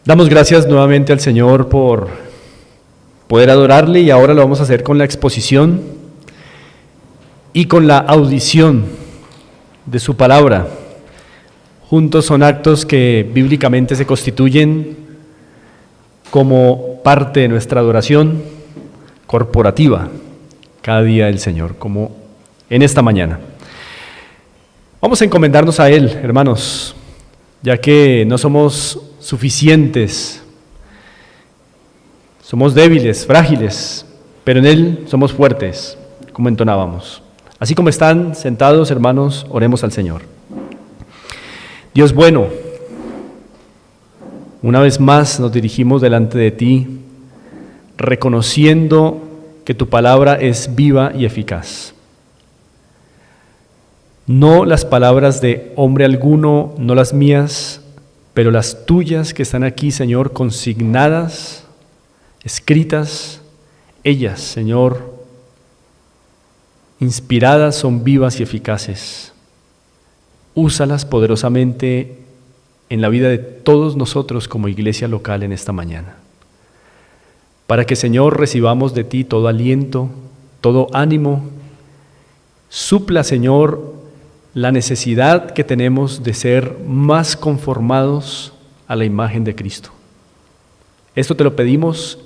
Damos gracias nuevamente al Señor por poder adorarle, y ahora lo vamos a hacer con la exposición y con la audición de su palabra. Juntos son actos que bíblicamente se constituyen como parte de nuestra adoración corporativa cada día del Señor, como en esta mañana. Vamos a encomendarnos a Él, hermanos, ya que no somos suficientes, somos débiles, frágiles, pero en Él somos fuertes, como entonábamos. Así como están sentados, hermanos, oremos al Señor. Dios bueno, una vez más nos dirigimos delante de ti, reconociendo que tu palabra es viva y eficaz. No las palabras de hombre alguno, no las mías, pero las tuyas que están aquí, Señor, consignadas, escritas, ellas, Señor, inspiradas, son vivas y eficaces. Úsalas poderosamente en la vida de todos nosotros como iglesia local en esta mañana, para que, Señor, recibamos de ti todo aliento, todo ánimo. Supla, Señor, la necesidad que tenemos de ser más conformados a la imagen de Cristo. Esto te lo pedimos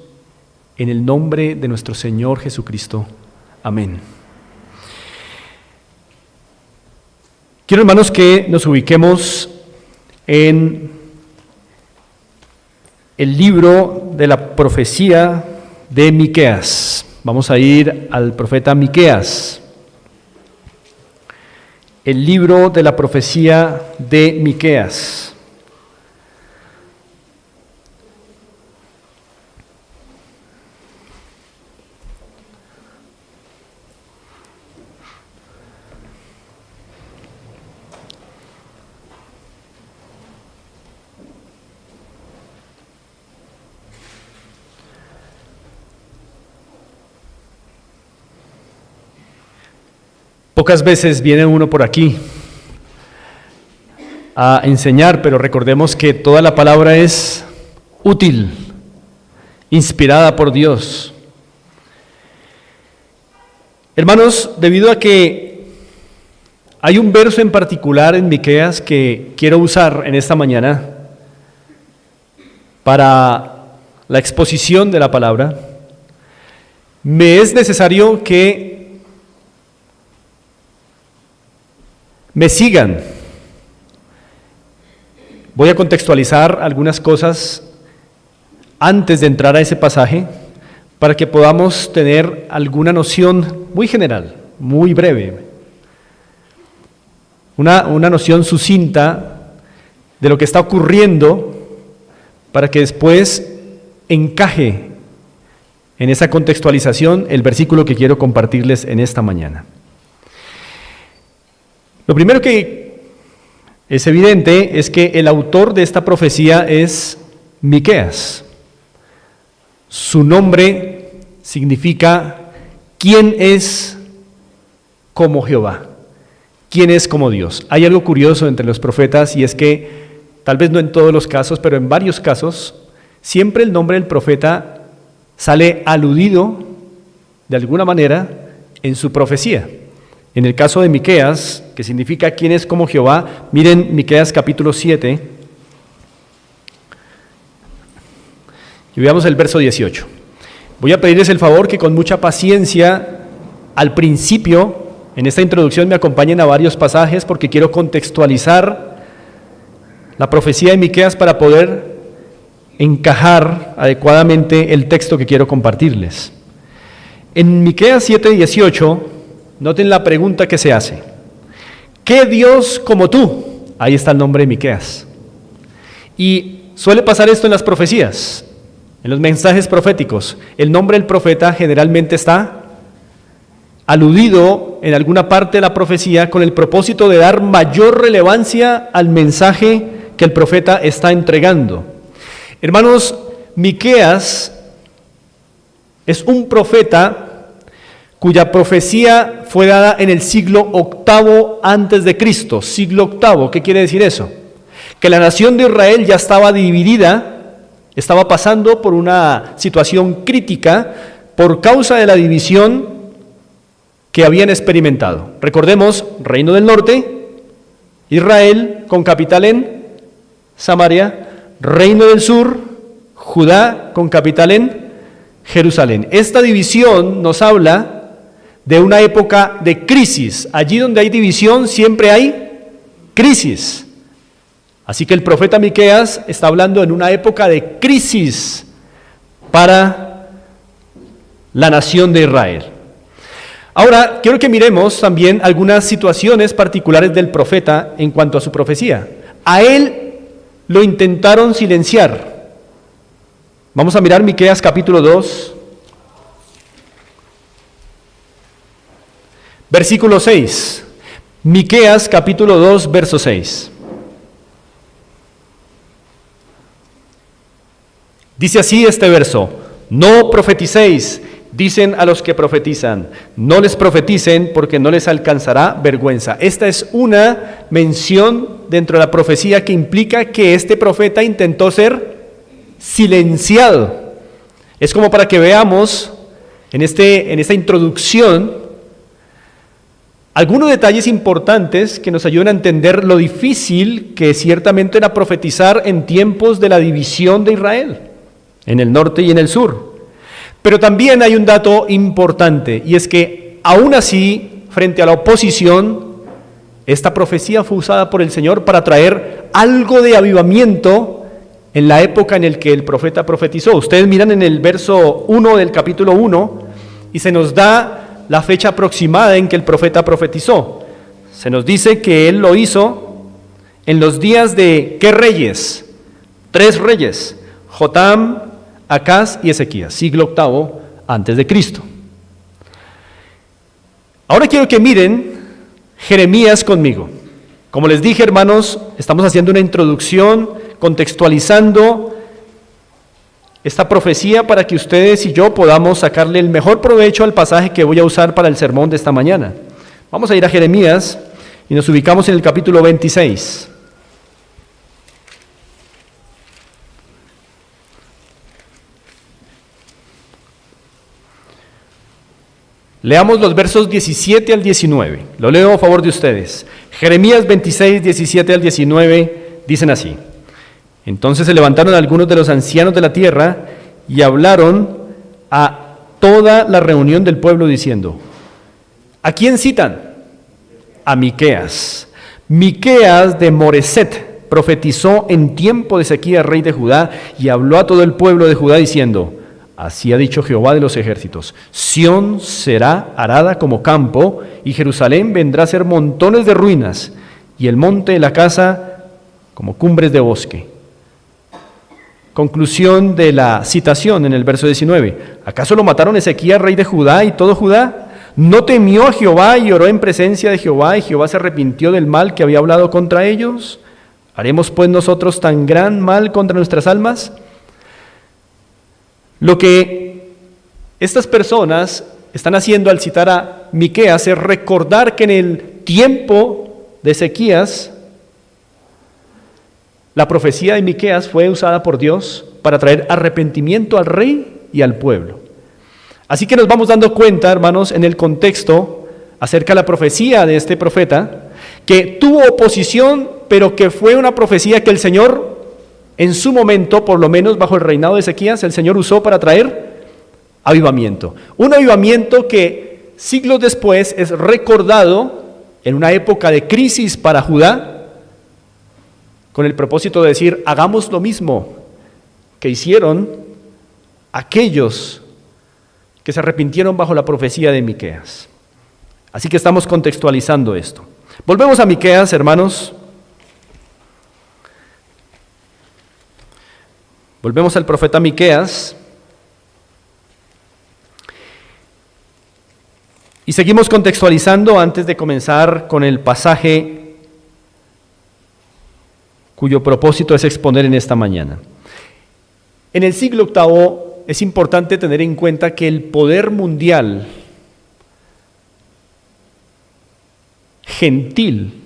en el nombre de nuestro Señor Jesucristo. Amén. Quiero, hermanos, que nos ubiquemos en el libro de la profecía de Miqueas. Vamos a ir al profeta Miqueas. El libro de la profecía de Miqueas. Pocas veces viene uno por aquí a enseñar, pero recordemos que toda la palabra es útil, inspirada por Dios. Hermanos, debido a que hay un verso en particular en Miqueas que quiero usar en esta mañana para la exposición de la palabra, me es necesario que me sigan. Voy a contextualizar algunas cosas antes de entrar a ese pasaje para que podamos tener alguna noción muy general, muy breve, una noción sucinta de lo que está ocurriendo, para que después encaje en esa contextualización el versículo que quiero compartirles en esta mañana. Lo primero que es evidente es que el autor de esta profecía es Miqueas. Su nombre significa ¿quién es como Jehová? ¿Quién es como Dios? Hay algo curioso entre los profetas, y es que, tal vez no en todos los casos, pero en varios casos, siempre el nombre del profeta sale aludido de alguna manera en su profecía. En el caso de Miqueas, que significa ¿quién es como Jehová? Miren Miqueas capítulo 7 y veamos el verso 18. Voy a pedirles el favor que con mucha paciencia al principio, en esta introducción, me acompañen a varios pasajes, porque quiero contextualizar la profecía de Miqueas para poder encajar adecuadamente el texto que quiero compartirles. En Miqueas 7:18, noten la pregunta que se hace. ¿Qué Dios como tú? Ahí está el nombre de Miqueas. Y suele pasar esto en las profecías, en los mensajes proféticos. El nombre del profeta generalmente está aludido en alguna parte de la profecía con el propósito de dar mayor relevancia al mensaje que el profeta está entregando. Hermanos, Miqueas es un profeta cuya profecía fue dada en el siglo VIII antes de Cristo. Siglo VIII, ¿qué quiere decir eso? Que la nación de Israel ya estaba dividida estaba pasando por una situación crítica por causa de la división que habían experimentado. Recordemos, Reino del Norte, Israel con capital en Samaria, Reino del Sur, Judá con capital en Jerusalén. Esta división nos habla de una época de crisis. Allí donde hay división siempre hay crisis. Así que el profeta Miqueas está hablando en una época de crisis para la nación de Israel. Ahora, quiero que miremos también algunas situaciones particulares del profeta en cuanto a su profecía. A él lo intentaron silenciar. Vamos a mirar Miqueas capítulo 2, versículo 6. Miqueas capítulo 2, verso 6. Dice así este verso: no profeticéis, dicen a los que profetizan, no les profeticen porque no les alcanzará vergüenza. Esta es una mención dentro de la profecía que implica que este profeta intentó ser silenciado. Es como para que veamos en esta introducción algunos detalles importantes que nos ayudan a entender lo difícil que ciertamente era profetizar en tiempos de la división de Israel, en el norte y en el sur. Pero también hay un dato importante, y es que aún así, frente a la oposición, esta profecía fue usada por el Señor para traer algo de avivamiento en la época en la que el profeta profetizó. Ustedes miran en el verso 1 del capítulo 1 y se nos da la fecha aproximada en que el profeta profetizó. Se nos dice que él lo hizo en los días de ¿qué reyes? 3 reyes: Jotam, Acaz y Ezequías, siglo VIII antes de Cristo. Ahora quiero que miren Jeremías conmigo. Como les dije, hermanos, estamos haciendo una introducción, contextualizando esta profecía para que ustedes y yo podamos sacarle el mejor provecho al pasaje que voy a usar para el sermón de esta mañana. Vamos a ir a Jeremías y nos ubicamos en el capítulo 26. Leamos los versos 17 al 19. Lo leo a favor de ustedes. Jeremías 26, 17 al 19 dicen así: entonces se levantaron algunos de los ancianos de la tierra y hablaron a toda la reunión del pueblo diciendo: ¿a quién citan? A Miqueas. Miqueas de Moreset profetizó en tiempo de Ezequías, rey de Judá, y habló a todo el pueblo de Judá diciendo: así ha dicho Jehová de los ejércitos: Sión será arada como campo, y Jerusalén vendrá a ser montones de ruinas, y el monte de la casa como cumbres de bosque. Conclusión de la citación en el verso 19. ¿Acaso lo mataron Ezequías, rey de Judá, y todo Judá? ¿No temió a Jehová y oró en presencia de Jehová, y Jehová se arrepintió del mal que había hablado contra ellos? ¿Haremos pues nosotros tan gran mal contra nuestras almas? Lo que estas personas están haciendo al citar a Miqueas es recordar que en el tiempo de Ezequías, la profecía de Miqueas fue usada por Dios para traer arrepentimiento al rey y al pueblo. Así que nos vamos dando cuenta, hermanos, en el contexto acerca de la profecía de este profeta, que tuvo oposición, pero que fue una profecía que el Señor, en su momento, por lo menos bajo el reinado de Ezequías, el Señor usó para traer avivamiento. Un avivamiento que siglos después es recordado en una época de crisis para Judá, con el propósito de decir: hagamos lo mismo que hicieron aquellos que se arrepintieron bajo la profecía de Miqueas. Así que estamos contextualizando esto. Volvemos a Miqueas, hermanos. Volvemos al profeta Miqueas y seguimos contextualizando antes de comenzar con el pasaje cuyo propósito es exponer en esta mañana. En el siglo VIII es importante tener en cuenta que el poder mundial gentil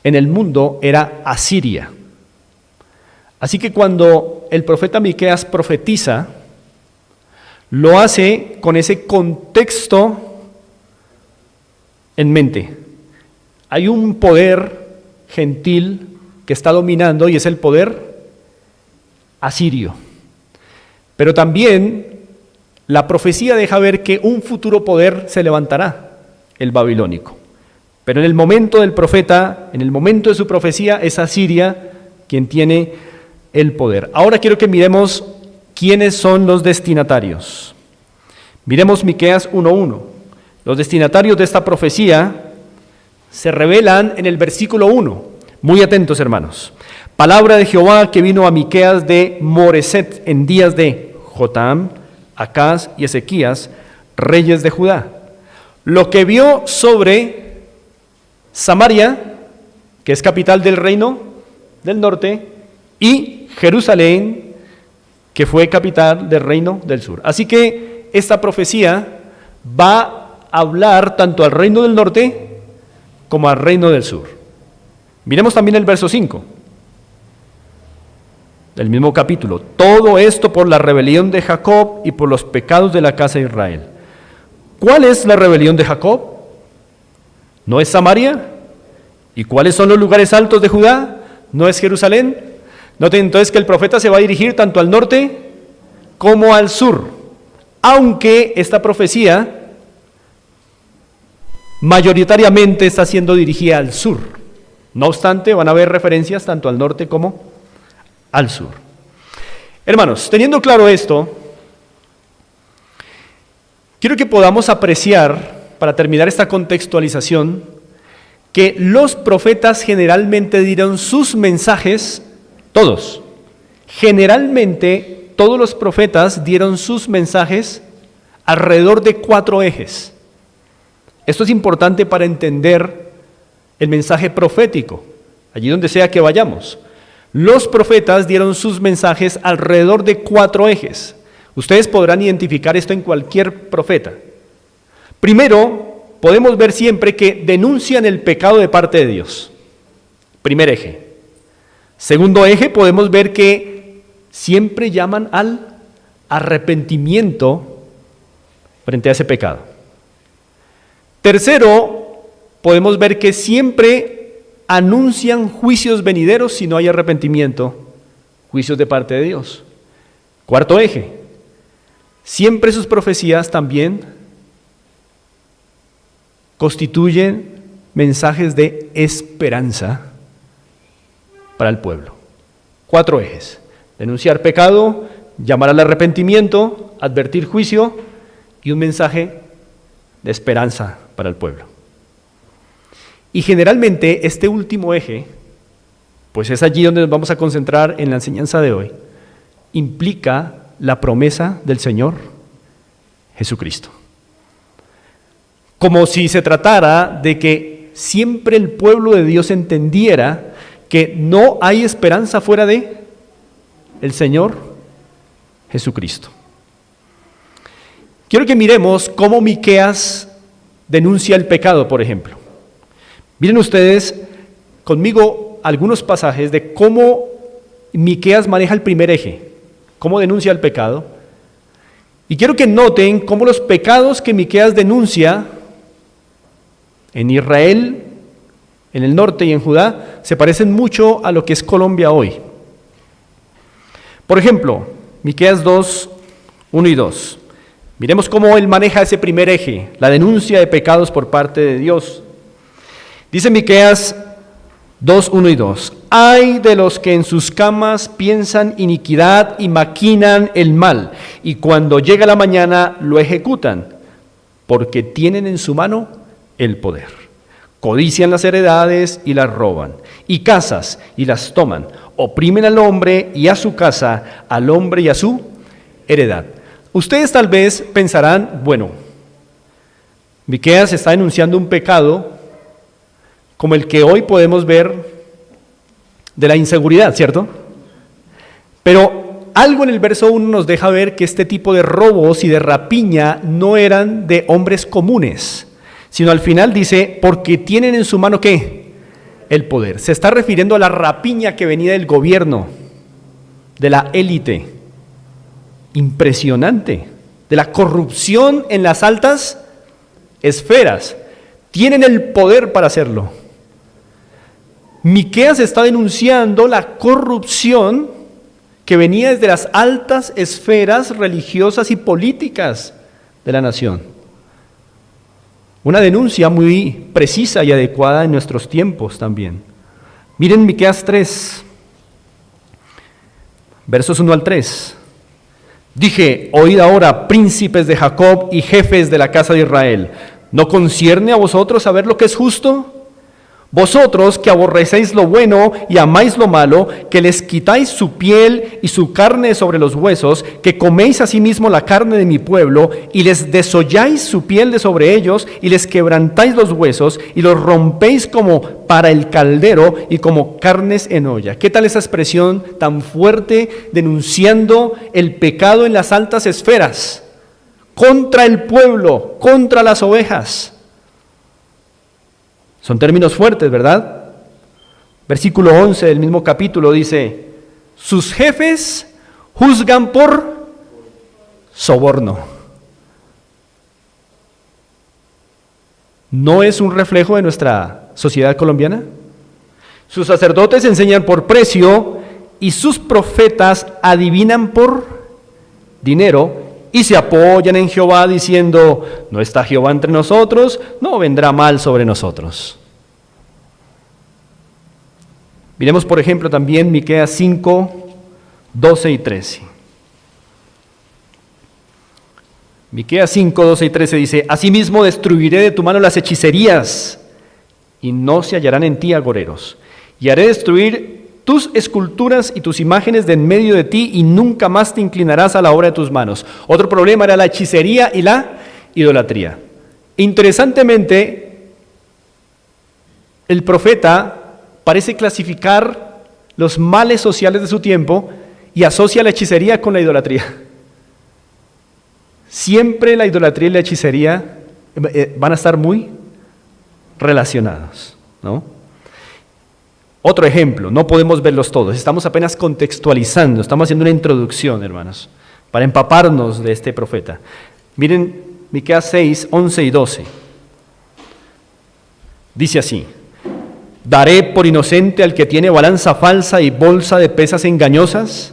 en el mundo era Asiria. Así que cuando el profeta Miqueas profetiza, lo hace con ese contexto en mente. Hay un poder gentil que está dominando y es el poder asirio. Pero también la profecía deja ver que un futuro poder se levantará, el babilónico. Pero en el momento del profeta, en el momento de su profecía, es Asiria quien tiene el poder. Ahora quiero que miremos quiénes son los destinatarios. Miremos Miqueas 1:1. Los destinatarios de esta profecía se revelan en el versículo 1. Muy atentos, hermanos. Palabra de Jehová que vino a Miqueas de Moreset en días de Jotam, Acaz y Ezequías, reyes de Judá. Lo que vio sobre Samaria, que es capital del reino del norte, y Jerusalén, que fue capital del reino del sur. Así que esta profecía va a hablar tanto al reino del norte como al reino del sur. Miremos también el verso 5 del mismo capítulo. Todo esto por la rebelión de Jacob y por los pecados de la casa de Israel. ¿Cuál es la rebelión de Jacob? ¿No es Samaria? ¿Y cuáles son los lugares altos de Judá? ¿No es Jerusalén? Noten entonces que el profeta se va a dirigir tanto al norte como al sur, aunque esta profecía mayoritariamente está siendo dirigida al sur. No obstante, van a haber referencias tanto al norte como al sur. Hermanos, teniendo claro esto, quiero que podamos apreciar, para terminar esta contextualización, que los profetas generalmente dieron sus mensajes, generalmente todos los profetas dieron sus mensajes alrededor de 4 ejes. Esto es importante para entender el mensaje profético, allí donde sea que vayamos. Los profetas dieron sus mensajes alrededor de 4 ejes. Ustedes podrán identificar esto en cualquier profeta. Primero, podemos ver siempre que denuncian el pecado de parte de Dios. Primer eje. Segundo eje, podemos ver que siempre llaman al arrepentimiento frente a ese pecado. Tercero, podemos ver que siempre anuncian juicios venideros si no hay arrepentimiento, juicios de parte de Dios. Cuarto eje, siempre sus profecías también constituyen mensajes de esperanza para el pueblo. 4 ejes: denunciar pecado, llamar al arrepentimiento, advertir juicio y un mensaje de esperanza para el pueblo. Y generalmente este último eje, pues es allí donde nos vamos a concentrar en la enseñanza de hoy, implica la promesa del Señor Jesucristo. Como si se tratara de que siempre el pueblo de Dios entendiera que no hay esperanza fuera de el Señor Jesucristo. Quiero que miremos cómo Miqueas denuncia el pecado, por ejemplo. Miren ustedes conmigo algunos pasajes de cómo Miqueas maneja el primer eje, cómo denuncia el pecado. Y quiero que noten cómo los pecados que Miqueas denuncia en Israel, en el norte y en Judá, se parecen mucho a lo que es Colombia hoy. Por ejemplo, Miqueas 2, 1 y 2. Miremos cómo él maneja ese primer eje, la denuncia de pecados por parte de Dios. Dice Miqueas 2, 1 y 2. Ay de los que en sus camas piensan iniquidad y maquinan el mal, y cuando llega la mañana lo ejecutan, porque tienen en su mano el poder. Codician las heredades y las roban, y casas y las toman, oprimen al hombre y a su casa, al hombre y a su heredad. Ustedes tal vez pensarán, bueno, Miqueas está denunciando un pecado como el que hoy podemos ver de la inseguridad, ¿cierto? Pero algo en el verso 1 nos deja ver que este tipo de robos y de rapiña no eran de hombres comunes, sino al final dice, porque tienen en su mano, ¿qué? El poder. Se está refiriendo a la rapiña que venía del gobierno de la élite, impresionante, de la corrupción en las altas esferas. Tienen el poder para hacerlo. Miqueas está denunciando la corrupción que venía desde las altas esferas religiosas y políticas de la nación. Una denuncia muy precisa y adecuada en nuestros tiempos también. Miren Miqueas 3, versos 1 al 3. Dije, oíd ahora, príncipes de Jacob y jefes de la casa de Israel, ¿no concierne a vosotros saber lo que es justo? Vosotros que aborrecéis lo bueno y amáis lo malo, que les quitáis su piel y su carne sobre los huesos, que coméis asimismo la carne de mi pueblo, y les desolláis su piel de sobre ellos, y les quebrantáis los huesos, y los rompéis como para el caldero y como carnes en olla. ¿Qué tal esa expresión tan fuerte denunciando el pecado en las altas esferas? Contra el pueblo, contra las ovejas. Son términos fuertes, ¿verdad? Versículo 11 del mismo capítulo dice, sus jefes juzgan por soborno. ¿No es un reflejo de nuestra sociedad colombiana? Sus sacerdotes enseñan por precio y sus profetas adivinan por dinero y se apoyan en Jehová diciendo, no está Jehová entre nosotros, no vendrá mal sobre nosotros. Miremos por ejemplo también Miqueas 5, 12 y 13. Miqueas 5, 12 y 13 dice, asimismo destruiré de tu mano las hechicerías y no se hallarán en ti agoreros, y haré destruir tus esculturas y tus imágenes de en medio de ti y nunca más te inclinarás a la obra de tus manos. Otro problema era la hechicería y la idolatría. Interesantemente, el profeta parece clasificar los males sociales de su tiempo y asocia la hechicería con la idolatría. Siempre la idolatría y la hechicería van a estar muy relacionados, ¿no? Otro ejemplo, no podemos verlos todos, estamos apenas contextualizando, estamos haciendo una introducción, hermanos, para empaparnos de este profeta. Miren Miqueas 6, 11 y 12. Dice así, daré por inocente al que tiene balanza falsa y bolsa de pesas engañosas.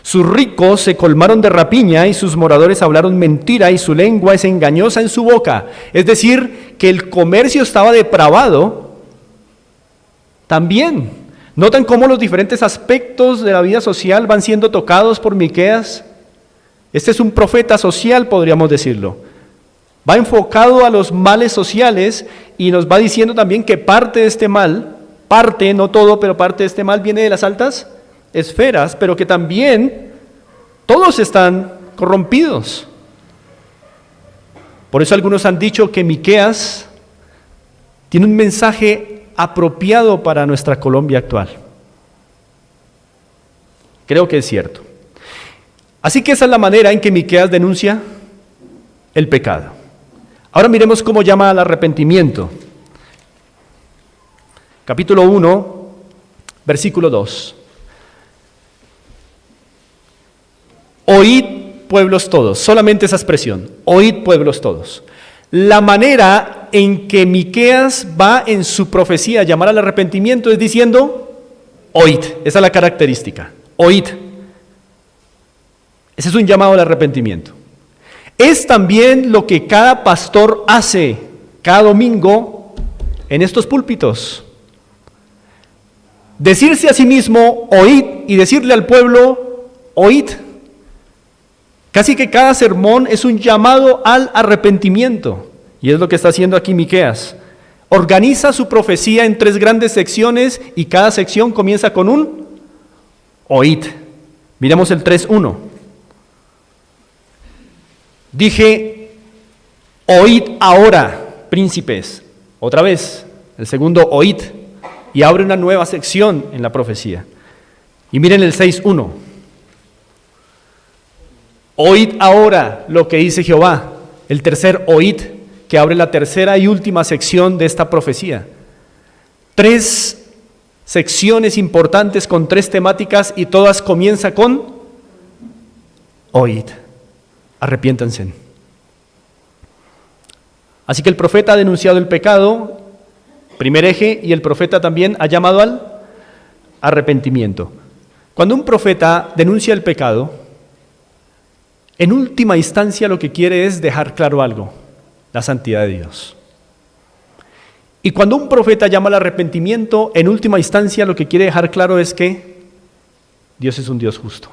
Sus ricos se colmaron de rapiña y sus moradores hablaron mentira y su lengua es engañosa en su boca. Es decir, que el comercio estaba depravado. También, ¿notan cómo los diferentes aspectos de la vida social van siendo tocados por Miqueas? Este es un profeta social, podríamos decirlo. Va enfocado a los males sociales y nos va diciendo también que parte de este mal, parte, no todo, pero parte de este mal viene de las altas esferas, pero que también todos están corrompidos. Por eso algunos han dicho que Miqueas tiene un mensaje apropiado para nuestra Colombia actual. Creo que es cierto. Así que esa es la manera en que Miqueas denuncia el pecado. Ahora miremos cómo llama al arrepentimiento. Capítulo 1, versículo 2. Oíd, pueblos todos, solamente esa expresión, oíd, pueblos todos. La manera en que Miqueas va en su profecía a llamar al arrepentimiento es diciendo, oíd, esa es la característica, oíd. Ese es un llamado al arrepentimiento. Es también lo que cada pastor hace cada domingo en estos púlpitos. Decirse a sí mismo, oíd, y decirle al pueblo, oíd. Casi que cada sermón es un llamado al arrepentimiento, y es lo que está haciendo aquí Miqueas. Organiza su profecía en 3 grandes secciones, y cada sección comienza con un oíd. Miremos el 3:1. Dije, oíd ahora, príncipes. Otra vez, el segundo oíd, y abre una nueva sección en la profecía. Y miren el 6:1. Oíd ahora lo que dice Jehová. El tercer oíd, que abre la tercera y última sección de esta profecía. 3 secciones importantes con 3 temáticas y todas comienzan con oíd, arrepiéntanse. Así que el profeta ha denunciado el pecado, primer eje, y el profeta también ha llamado al arrepentimiento. Cuando un profeta denuncia el pecado, en última instancia lo que quiere es dejar claro algo: la santidad de Dios. Y cuando un profeta llama al arrepentimiento, en última instancia lo que quiere dejar claro es que Dios es un Dios justo.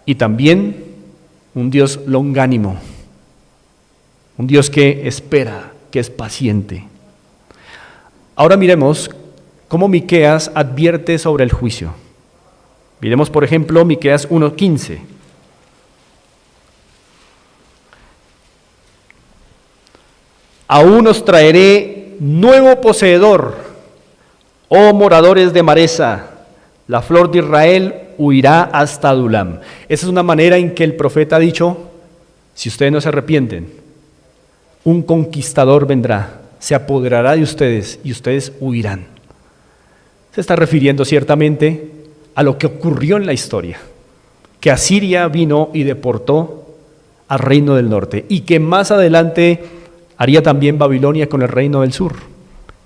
Y también un Dios longánimo, un Dios que espera, que es paciente. Ahora miremos cómo Miqueas advierte sobre el juicio. Miremos, por ejemplo, Miqueas 1:15. Aún os traeré nuevo poseedor, oh moradores de Maresa, la flor de Israel huirá hasta Adulam. Esa es una manera en que el profeta ha dicho: si ustedes no se arrepienten, un conquistador vendrá, se apoderará de ustedes y ustedes huirán. Se está refiriendo ciertamente a lo que ocurrió en la historia, que Asiria vino y deportó al reino del norte, y que más adelante haría también Babilonia con el reino del sur.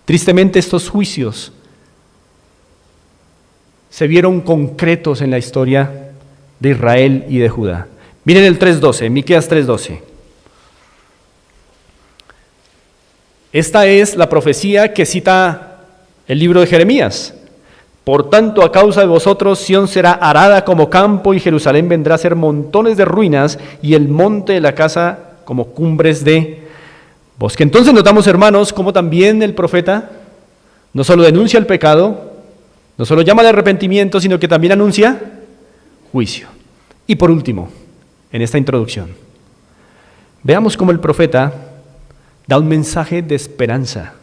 Tristemente, estos juicios se vieron concretos en la historia de Israel y de Judá. Miren el 3:12, Miqueas 3:12. Esta es la profecía que cita el libro de Jeremías. Por tanto, a causa de vosotros, Sión será arada como campo y Jerusalén vendrá a ser montones de ruinas y el monte de la casa como cumbres de bosque. Entonces notamos, hermanos, cómo también el profeta no solo denuncia el pecado, no solo llama al arrepentimiento, sino que también anuncia juicio. Y por último, en esta introducción, veamos cómo el profeta da un mensaje de esperanza.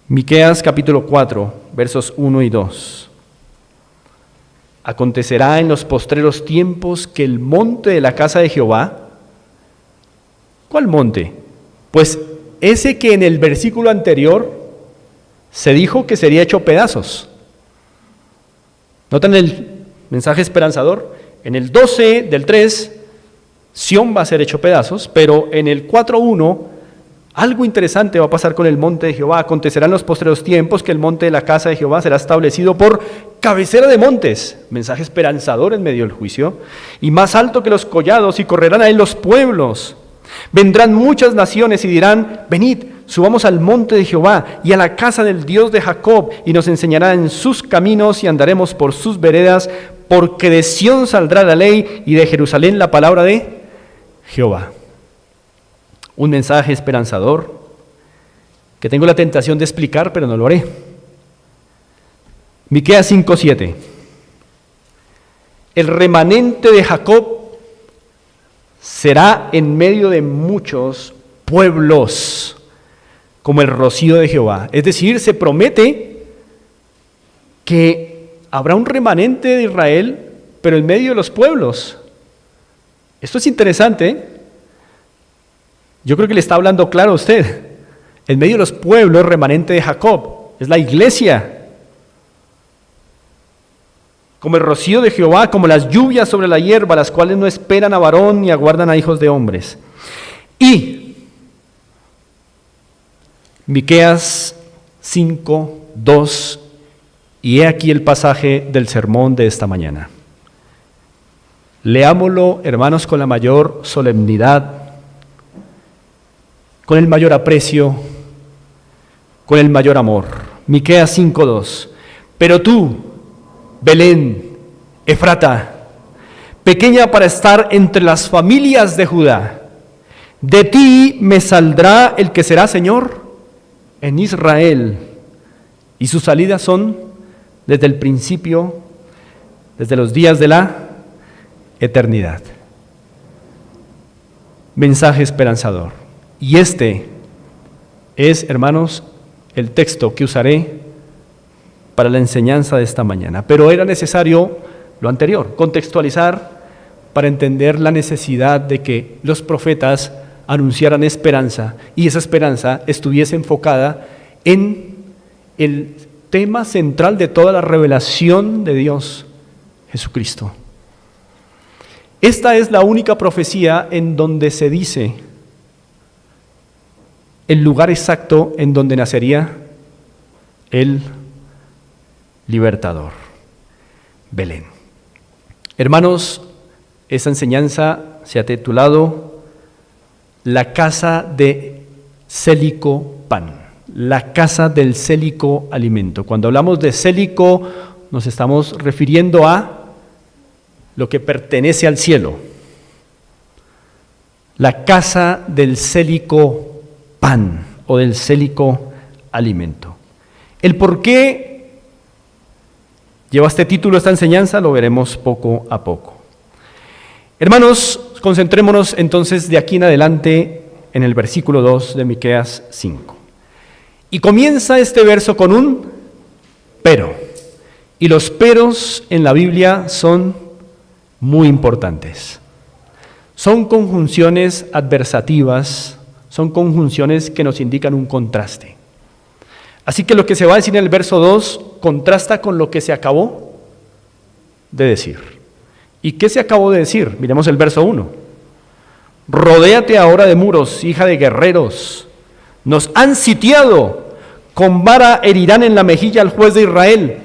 Miqueas capítulo 4, versos 1 y 2. Acontecerá en los postreros tiempos que el monte de la casa de Jehová. ¿Cuál monte? Pues ese que en el versículo anterior se dijo que sería hecho pedazos. ¿Notan el mensaje esperanzador? En el 12 del 3, Sión va a ser hecho pedazos, pero en el 4:1, algo interesante va a pasar con el monte de Jehová. Acontecerá en los postreros tiempos que el monte de la casa de Jehová será establecido por cabecera de montes, mensaje esperanzador en medio del juicio, y más alto que los collados, y correrán a él los pueblos. Vendrán muchas naciones y dirán: venid, subamos al monte de Jehová y a la casa del Dios de Jacob, y nos enseñará en sus caminos y andaremos por sus veredas, porque de Sión saldrá la ley y de Jerusalén la palabra de Jehová. Un mensaje esperanzador que tengo la tentación de explicar, pero no lo haré. Miqueas 5:7. El remanente de Jacob será en medio de muchos pueblos, como el rocío de Jehová. Es decir, se promete que habrá un remanente de Israel, pero en medio de los pueblos. Esto es interesante, ¿eh? Yo creo que le está hablando claro a usted. En medio de los pueblos, remanente de Jacob, es la iglesia. Como el rocío de Jehová, como las lluvias sobre la hierba, las cuales no esperan a varón ni aguardan a hijos de hombres. Y Miqueas 5:2, y he aquí el pasaje del sermón de esta mañana. Leámoslo, hermanos, con la mayor solemnidad, con el mayor aprecio, con el mayor amor. Miqueas 5:2. Pero tú, Belén, Efrata, pequeña para estar entre las familias de Judá, de ti me saldrá el que será Señor en Israel, y sus salidas son desde el principio, desde los días de la eternidad. Mensaje esperanzador. Y este es, hermanos, el texto que usaré para la enseñanza de esta mañana. Pero era necesario lo anterior, contextualizar para entender la necesidad de que los profetas anunciaran esperanza y esa esperanza estuviese enfocada en el tema central de toda la revelación de Dios, Jesucristo. Esta es la única profecía en donde se dice el lugar exacto en donde nacería el libertador, Belén. Hermanos, esta enseñanza se ha titulado La casa de célico pan, la casa del célico alimento. Cuando hablamos de célico, nos estamos refiriendo a lo que pertenece al cielo. La casa del célico pan o del célico alimento. El por qué lleva este título, esta enseñanza, lo veremos poco a poco. Hermanos, concentrémonos entonces de aquí en adelante en el versículo 2 de Miqueas 5. Y comienza este verso con un pero. Y los peros en la Biblia son muy importantes. Son conjunciones adversativas, son conjunciones que nos indican un contraste. Así que lo que se va a decir en el verso 2 contrasta con lo que se acabó de decir. ¿Y qué se acabó de decir? Miremos el verso 1. Rodéate ahora de muros, hija de guerreros. Nos han sitiado, con vara herirán en la mejilla al juez de Israel.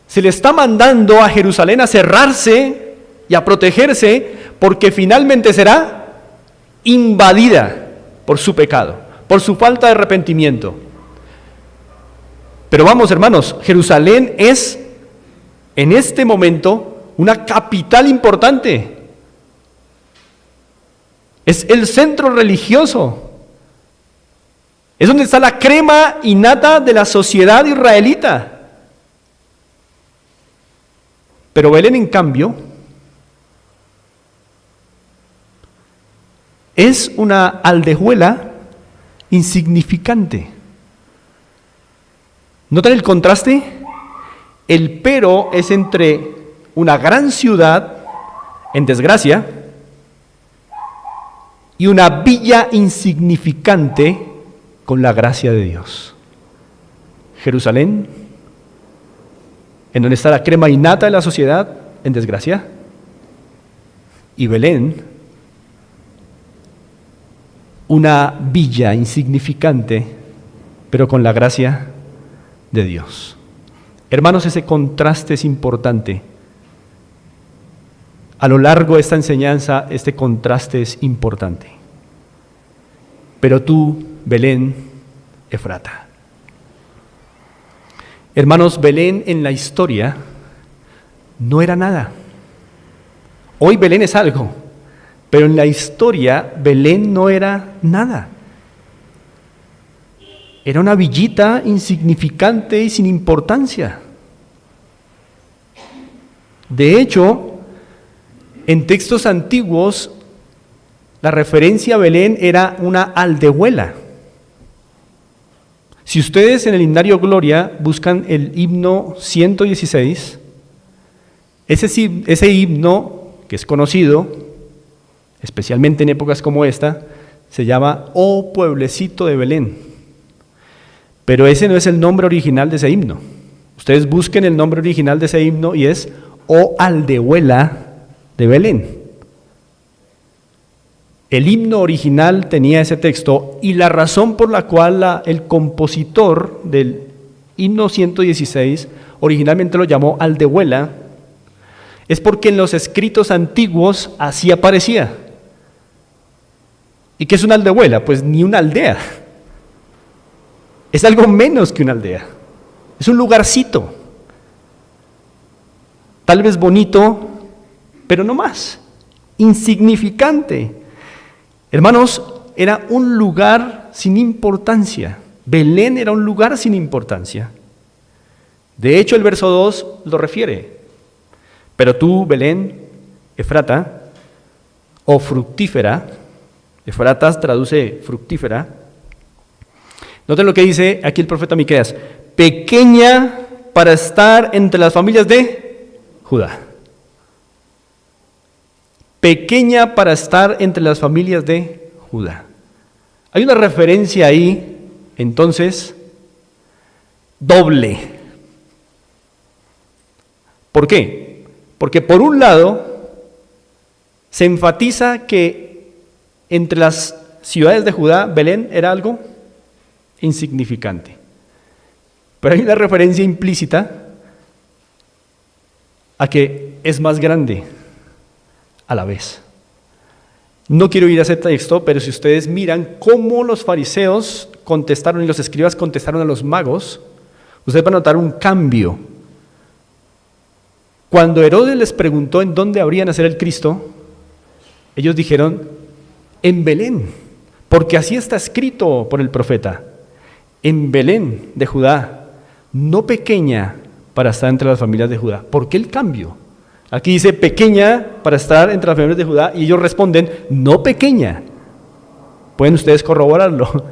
Se le está mandando a Jerusalén a cerrarse y a protegerse porque finalmente será invadida por su pecado, por su falta de arrepentimiento. Pero vamos, hermanos, Jerusalén es en este momento una capital importante. Es el centro religioso. Es donde está la crema innata de la sociedad israelita. Pero Belén, en cambio, es una aldehuela insignificante. ¿Notan el contraste? El pero es entre una gran ciudad en desgracia y una villa insignificante con la gracia de Dios. Jerusalén, en donde está la crema innata de la sociedad, en desgracia, y Belén, una villa insignificante, pero con la gracia de Dios. Hermanos, ese contraste es importante. A lo largo de esta enseñanza, este contraste es importante. Pero tú, Belén, Efrata. Hermanos, Belén en la historia no era nada. Hoy Belén es algo, pero en la historia Belén no era nada. Era una villita insignificante y sin importancia. De hecho, en textos antiguos, la referencia a Belén era una aldehuela. Si ustedes en el himnario Gloria buscan el himno 116, ese himno, que es conocido, especialmente en épocas como esta, se llama Oh Pueblecito de Belén. Pero ese no es el nombre original de ese himno. Ustedes busquen el nombre original de ese himno y es Oh Aldehuela de Belén. El himno original tenía ese texto y la razón por la cual el compositor del himno 116 originalmente lo llamó aldehuela es porque en los escritos antiguos así aparecía. ¿Y qué es una aldehuela? Pues ni una aldea. Es algo menos que una aldea. Es un lugarcito. Tal vez bonito, pero no más. Insignificante. Hermanos, era un lugar sin importancia. Belén era un lugar sin importancia. De hecho, el verso 2 lo refiere. Pero tú, Belén, Efrata, o fructífera, Efratas traduce fructífera. Noten lo que dice aquí el profeta Miqueas: pequeña para estar entre las familias de Judá. Pequeña para estar entre las familias de Judá. Hay una referencia ahí, entonces, doble. ¿Por qué? Porque por un lado se enfatiza que entre las ciudades de Judá, Belén era algo insignificante. Pero hay una referencia implícita a que es más grande a la vez. No quiero ir a ese texto, pero si ustedes miran cómo los fariseos contestaron y los escribas contestaron a los magos, ustedes van a notar un cambio. Cuando Herodes les preguntó en dónde habría nacer el Cristo, ellos dijeron, en Belén, porque así está escrito por el profeta, en Belén de Judá, no pequeña para estar entre las familias de Judá. ¿Por qué el cambio? Aquí dice pequeña para estar entre las familias de Judá y ellos responden, no pequeña. Pueden ustedes corroborarlo,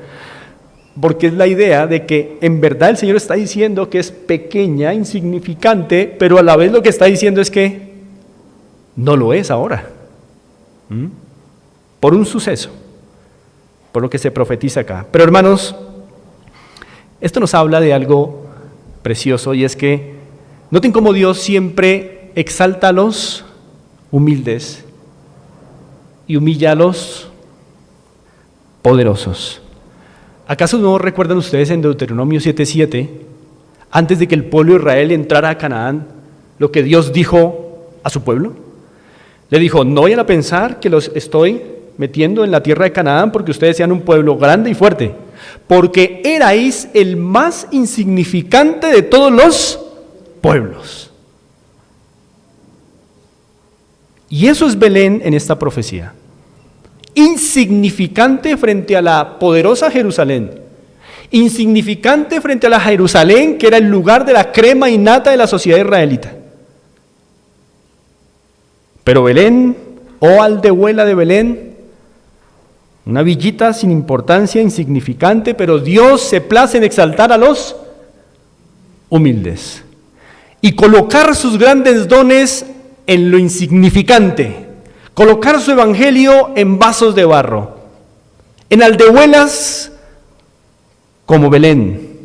porque es la idea de que en verdad el Señor está diciendo que es pequeña, insignificante, pero a la vez lo que está diciendo es que no lo es ahora. Por un suceso, por lo que se profetiza acá. Pero hermanos, esto nos habla de algo precioso y es que noten cómo Dios siempre exalta a los humildes y humilla a los poderosos. ¿Acaso no recuerdan ustedes en Deuteronomio 7:7, antes de que el pueblo de Israel entrara a Canaán, lo que Dios dijo a su pueblo? Le dijo, no vayan a pensar que los estoy metiendo en la tierra de Canaán porque ustedes sean un pueblo grande y fuerte, porque erais el más insignificante de todos los pueblos. Y eso es Belén en esta profecía. Insignificante frente a la poderosa Jerusalén. Insignificante frente a la Jerusalén que era el lugar de la crema innata de la sociedad israelita. Pero Belén, oh aldehuela de Belén, una villita sin importancia, insignificante, pero Dios se place en exaltar a los humildes y colocar sus grandes dones en lo insignificante, colocar su evangelio en vasos de barro, en aldehuelas como Belén,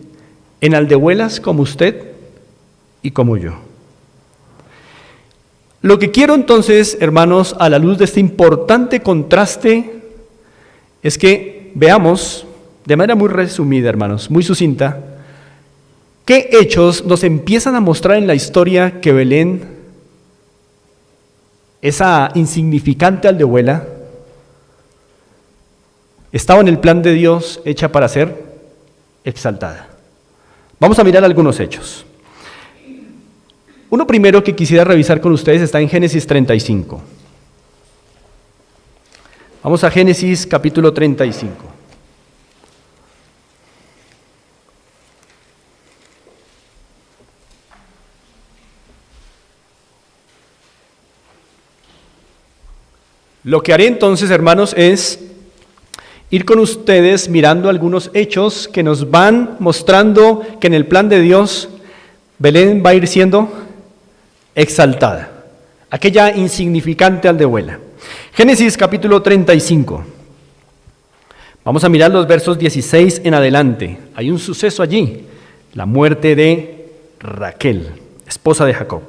en aldehuelas como usted y como yo. Lo que quiero entonces, hermanos, a la luz de este importante contraste, es que veamos, de manera muy resumida, hermanos, muy sucinta, qué hechos nos empiezan a mostrar en la historia que Belén, esa insignificante aldehuela, estaba en el plan de Dios, hecha para ser exaltada. Vamos a mirar algunos hechos. Uno primero que quisiera revisar con ustedes está en Génesis 35. Vamos a Génesis capítulo 35. Lo que haré entonces, hermanos, es ir con ustedes mirando algunos hechos que nos van mostrando que en el plan de Dios Belén va a ir siendo exaltada, aquella insignificante aldehuela. Génesis capítulo 35. Vamos a mirar los versos 16 en adelante. Hay un suceso allí, la muerte de Raquel, esposa de Jacob.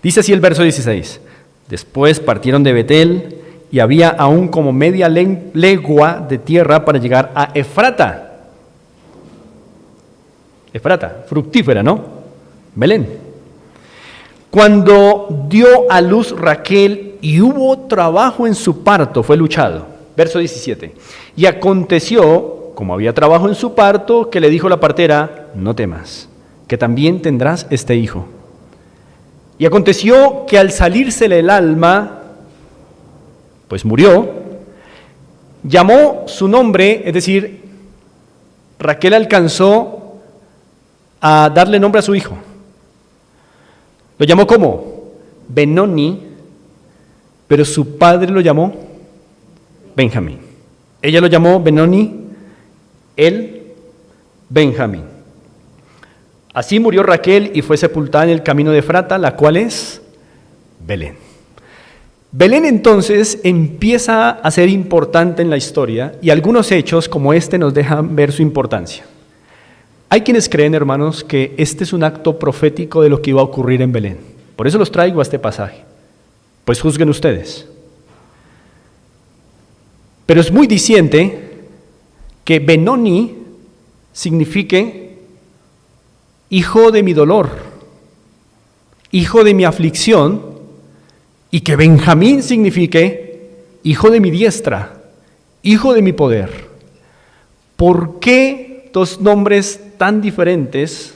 Dice así el verso 16. Después partieron de Betel y había aún como media legua de tierra para llegar a Efrata. Efrata, fructífera, ¿no? Belén. Cuando dio a luz Raquel y hubo trabajo en su parto, fue luchado. Verso 17. Y aconteció, como había trabajo en su parto, que le dijo la partera, no temas, que también tendrás este hijo. Y aconteció que al salírsele el alma, pues murió, llamó su nombre, es decir, Raquel alcanzó a darle nombre a su hijo. Lo llamó ¿cómo? Benoni, pero su padre lo llamó Benjamín. Ella lo llamó Benoni, él Benjamín. Así murió Raquel y fue sepultada en el camino de Efrata, la cual es Belén. Belén entonces empieza a ser importante en la historia y algunos hechos como este nos dejan ver su importancia. Hay quienes creen, hermanos, que este es un acto profético de lo que iba a ocurrir en Belén. Por eso los traigo a este pasaje. Pues juzguen ustedes. Pero es muy diciente que Benoni signifique hijo de mi dolor, hijo de mi aflicción, y que Benjamín signifique hijo de mi diestra, hijo de mi poder. ¿Por qué dos nombres tan diferentes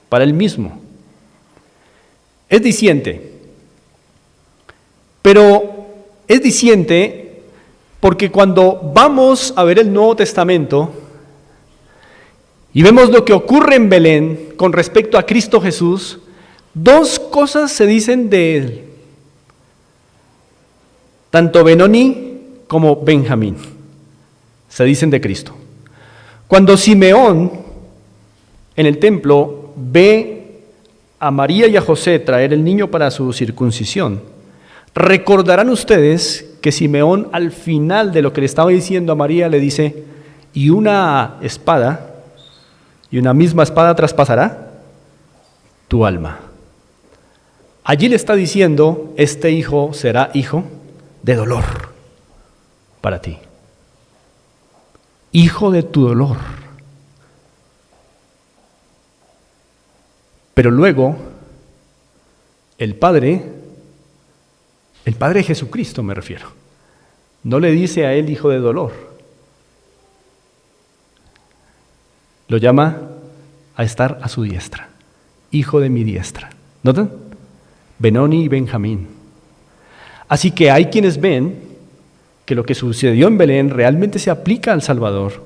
para el mismo? Es diciente, pero es diciente porque cuando vamos a ver el Nuevo Testamento y vemos lo que ocurre en Belén con respecto a Cristo Jesús, dos cosas se dicen de él, tanto Benoni como Benjamín, se dicen de Cristo. Cuando Simeón en el templo ve a María y a José traer el niño para su circuncisión, recordarán ustedes que Simeón al final de lo que le estaba diciendo a María le dice, y una misma espada traspasará tu alma. Allí le está diciendo, este hijo será hijo de dolor para ti. Hijo de tu dolor. Pero luego, el Padre de Jesucristo me refiero, no le dice a él hijo de dolor. Lo llama a estar a su diestra, hijo de mi diestra. ¿Notan? Benoni y Benjamín. Así que hay quienes ven que lo que sucedió en Belén realmente se aplica al Salvador,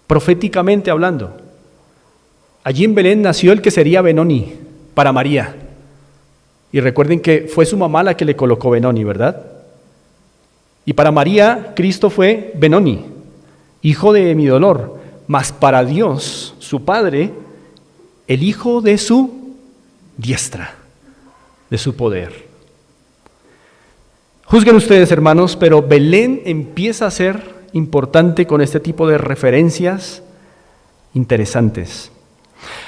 proféticamente hablando. Allí en Belén nació el que sería Benoni para María. Y recuerden que fue su mamá la que le colocó Benoni, ¿verdad? Y para María, Cristo fue Benoni, hijo de mi dolor. Mas para Dios, su Padre, el hijo de su diestra, de su poder. Juzguen ustedes, hermanos, pero Belén empieza a ser importante con este tipo de referencias interesantes.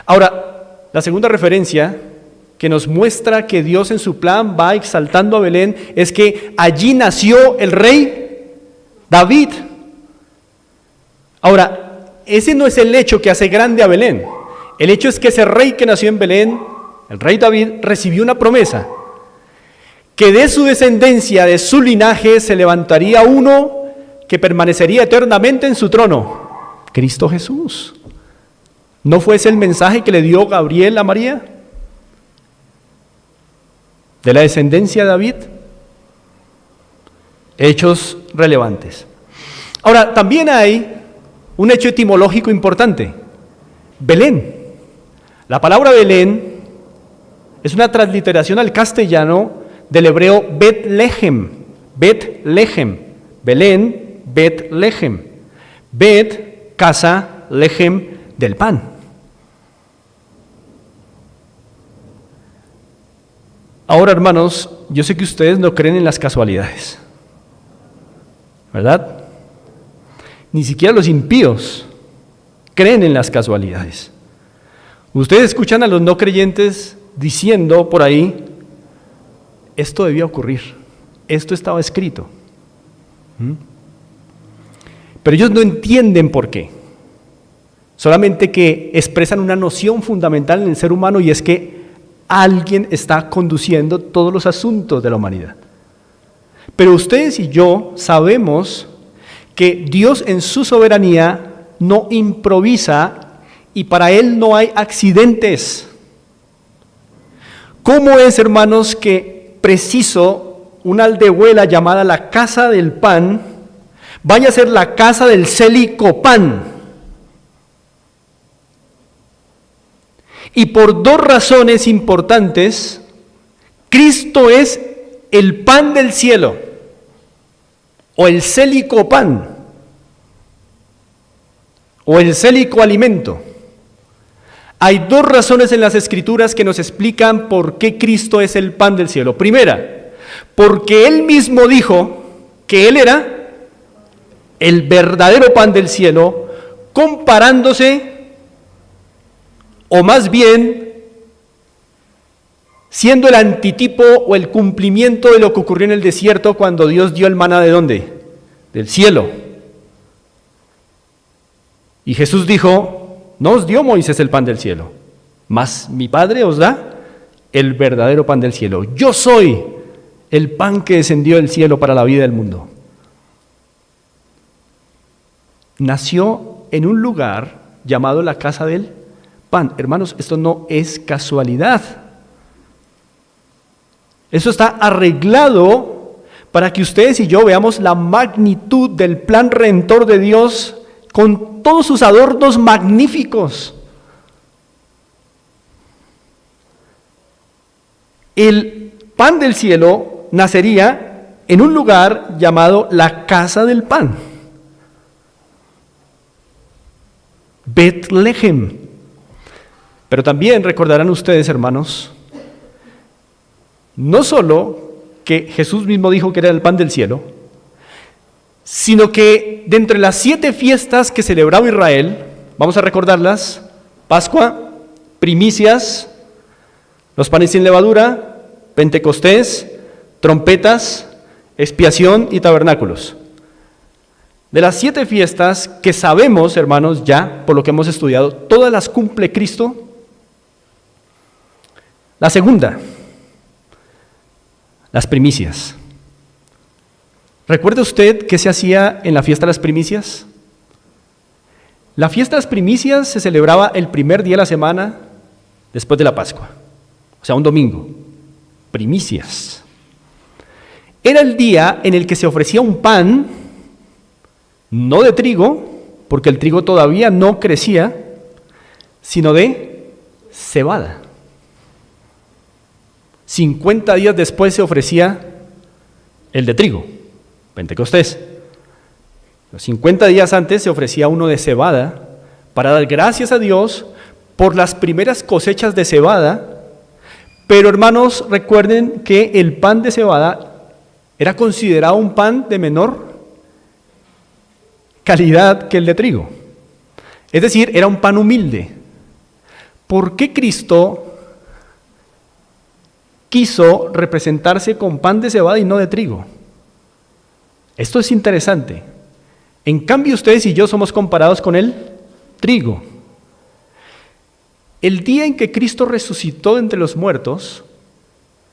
Ahora, la segunda referencia que nos muestra que Dios en su plan va exaltando a Belén es que allí nació el rey David. Ahora, ese no es el hecho que hace grande a Belén. El hecho es que ese rey que nació en Belén, el rey David, recibió una promesa, que de su descendencia, de su linaje, se levantaría uno que permanecería eternamente en su trono, Cristo Jesús. ¿No fue ese el mensaje que le dio Gabriel a María? De la descendencia de David. Hechos relevantes. Ahora, también hay un hecho etimológico importante. Belén. La palabra Belén es una transliteración al castellano del hebreo Bet-Lehem. Bet-Lehem. Belén, Bet-Lehem. Bet, casa, Lehem, del pan. Ahora, hermanos, yo sé que ustedes no creen en las casualidades, ¿verdad? Ni siquiera los impíos creen en las casualidades. Ustedes escuchan a los no creyentes diciendo por ahí, esto debía ocurrir, esto estaba escrito. Pero ellos no entienden por qué. Solamente que expresan una noción fundamental en el ser humano, y es que alguien está conduciendo todos los asuntos de la humanidad. Pero ustedes y yo sabemos que Dios en su soberanía no improvisa y para Él no hay accidentes. ¿Cómo es, hermanos, que preciso una aldehuela llamada la casa del pan vaya a ser la casa del Celicopán? Y por dos razones importantes, Cristo es el pan del cielo, o el Celicopán, o el celicoalimento. Hay dos razones en las Escrituras que nos explican por qué Cristo es el pan del cielo. Primera, porque Él mismo dijo que Él era el verdadero pan del cielo, comparándose o más bien siendo el antitipo o el cumplimiento de lo que ocurrió en el desierto cuando Dios dio el maná ¿de dónde? Del cielo. Y Jesús dijo, no os dio Moisés el pan del cielo, mas mi Padre os da el verdadero pan del cielo. Yo soy el pan que descendió del cielo para la vida del mundo. Nació en un lugar llamado la casa del pan. Hermanos, esto no es casualidad. Eso está arreglado para que ustedes y yo veamos la magnitud del plan redentor de Dios con todos sus adornos magníficos. El pan del cielo nacería en un lugar llamado la casa del pan. Betlehem. Pero también recordarán ustedes, hermanos, no solo que Jesús mismo dijo que era el pan del cielo, sino que de entre las 7 fiestas que celebraba Israel, vamos a recordarlas: Pascua, primicias, los panes sin levadura, Pentecostés, trompetas, expiación y tabernáculos. De las 7 fiestas que sabemos, hermanos, ya por lo que hemos estudiado, todas las cumple Cristo. La segunda, las primicias. ¿Recuerda usted qué se hacía en la fiesta de las primicias? La fiesta de las primicias se celebraba el primer día de la semana después de la Pascua, o sea, un domingo. Primicias. Era el día en el que se ofrecía un pan, no de trigo, porque el trigo todavía no crecía, sino de cebada. 50 días después se ofrecía el de trigo, Pentecostés. Los 50 días antes se ofrecía uno de cebada para dar gracias a Dios por las primeras cosechas de cebada. Pero hermanos, recuerden que el pan de cebada era considerado un pan de menor calidad que el de trigo. Es decir, era un pan humilde. ¿Por qué Cristo quiso representarse con pan de cebada y no de trigo? Esto es interesante. En cambio, ustedes y yo somos comparados con el trigo. El día en que Cristo resucitó de entre los muertos,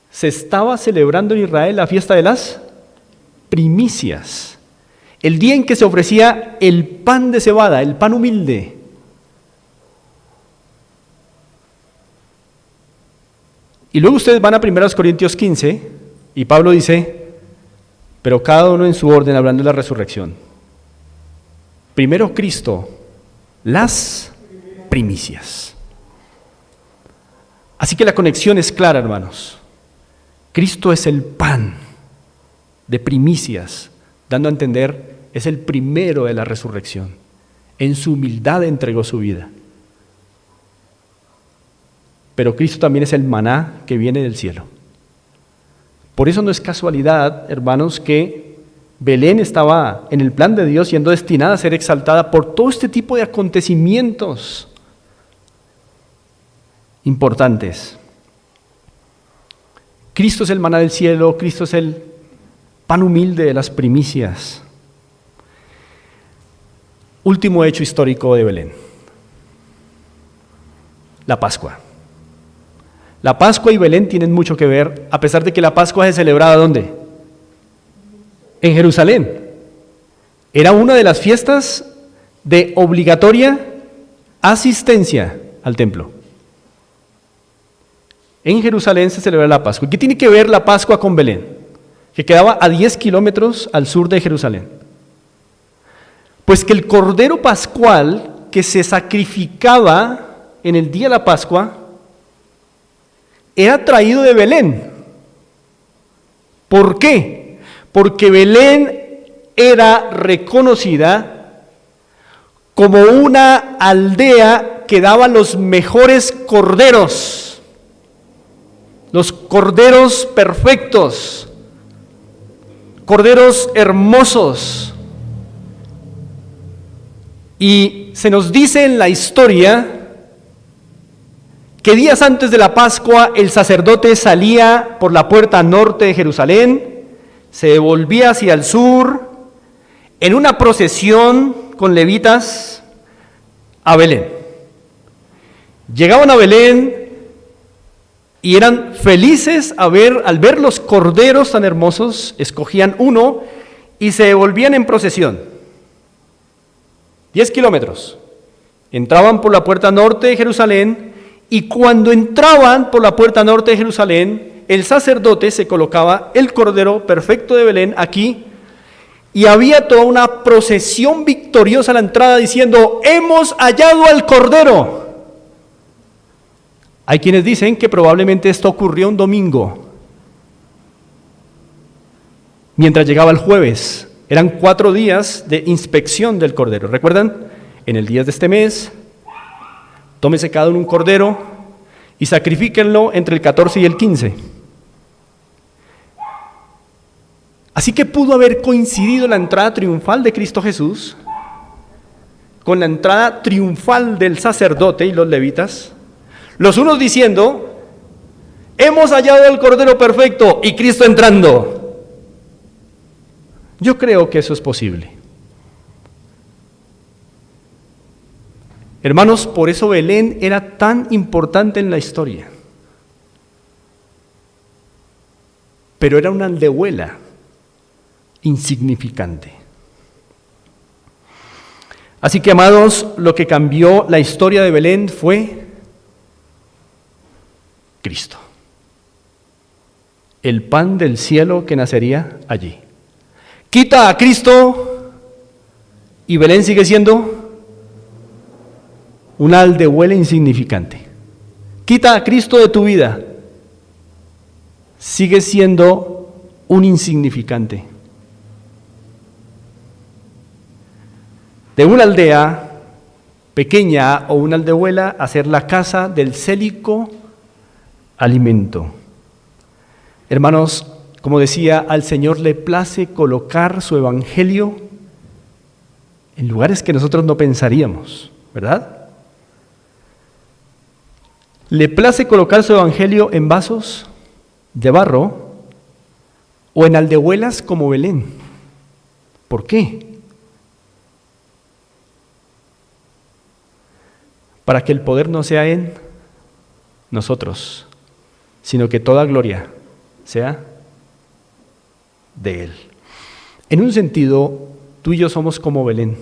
se estaba celebrando en Israel la fiesta de las primicias. El día en que se ofrecía el pan de cebada, el pan humilde. Y luego ustedes van a 1 Corintios 15 y Pablo dice, pero cada uno en su orden, hablando de la resurrección. Primero Cristo, las primicias. Así que la conexión es clara, hermanos. Cristo es el pan de primicias, dando a entender, es el primero de la resurrección. En su humildad entregó su vida. Pero Cristo también es el maná que viene del cielo. Por eso no es casualidad, hermanos, que Belén estaba en el plan de Dios siendo destinada a ser exaltada por todo este tipo de acontecimientos importantes. Cristo es el maná del cielo, Cristo es el pan humilde de las primicias. Último hecho histórico de Belén: la Pascua. La Pascua y Belén tienen mucho que ver, a pesar de que la Pascua se celebraba ¿dónde? En Jerusalén. Era una de las fiestas de obligatoria asistencia al templo. En Jerusalén se celebra la Pascua. ¿Qué tiene que ver la Pascua con Belén? Que quedaba a 10 kilómetros al sur de Jerusalén. Pues que el cordero pascual que se sacrificaba en el día de la Pascua era traído de Belén. ¿Por qué? Porque Belén era reconocida como una aldea que daba los mejores corderos, los corderos perfectos, corderos hermosos. Y se nos dice en la historia que días antes de la Pascua el sacerdote salía por la puerta norte de Jerusalén, se devolvía hacia el sur, en una procesión con levitas a Belén. Llegaban a Belén y eran felices al ver los corderos tan hermosos, escogían uno y se devolvían en procesión. 10 kilómetros. Entraban por la puerta norte de Jerusalén y cuando entraban por la puerta norte de Jerusalén, el sacerdote se colocaba el cordero perfecto de Belén aquí y había toda una procesión victoriosa a la entrada diciendo: hemos hallado al cordero. Hay quienes dicen que probablemente esto ocurrió un domingo, mientras llegaba el jueves. Eran 4 días de inspección del cordero. ¿Recuerdan? En el día de este mes, tómese cada uno un cordero y sacrifíquenlo entre el 14 y el 15. Así que pudo haber coincidido la entrada triunfal de Cristo Jesús con la entrada triunfal del sacerdote y los levitas. Los unos diciendo: hemos hallado el Cordero perfecto, y Cristo entrando. Yo creo que eso es posible. Hermanos, por eso Belén era tan importante en la historia. Pero era una aldehuela insignificante. Así que, amados, lo que cambió la historia de Belén fue Cristo, el pan del cielo que nacería allí. Quita a Cristo y Belén sigue siendo una aldehuela insignificante. Quita a Cristo de tu vida, sigue siendo un insignificante. De una aldea pequeña o una aldehuela a ser la casa del célico alimento. Hermanos, como decía, al Señor le place colocar su evangelio en lugares que nosotros no pensaríamos, ¿verdad? Le place colocar su evangelio en vasos de barro o en aldehuelas como Belén. ¿Por qué? Para que el poder no sea en nosotros, sino que toda gloria sea de Él. En un sentido, tú y yo somos como Belén.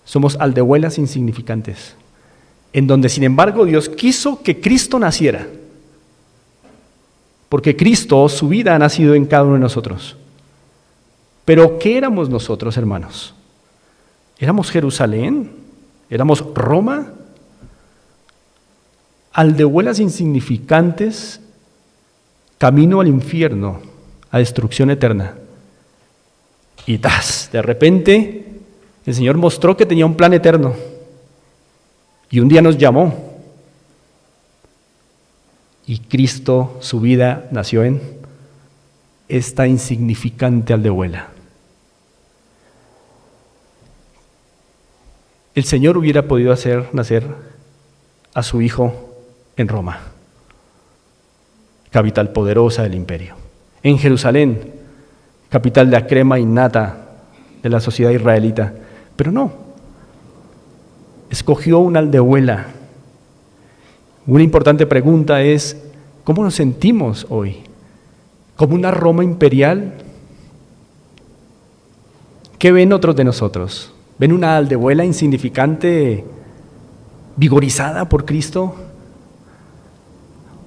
Somos aldehuelas insignificantes, en donde sin embargo Dios quiso que Cristo naciera, porque Cristo, su vida ha nacido en cada uno de nosotros. Pero ¿qué éramos nosotros, hermanos? ¿Éramos Jerusalén? ¿Éramos Roma? Aldehuelas insignificantes, camino al infierno, a destrucción eterna. Y de repente el Señor mostró que tenía un plan eterno y un día nos llamó y Cristo, su vida, nació en esta insignificante aldehuela. El Señor hubiera podido hacer nacer a su Hijo en Roma, capital poderosa del imperio, en Jerusalén, capital de la crema innata de la sociedad israelita, pero no, escogió una aldehuela. Una importante pregunta es: ¿cómo nos sentimos hoy? ¿Como una Roma imperial? ¿Qué ven otros de nosotros? ¿Ven una aldehuela insignificante, vigorizada por Cristo?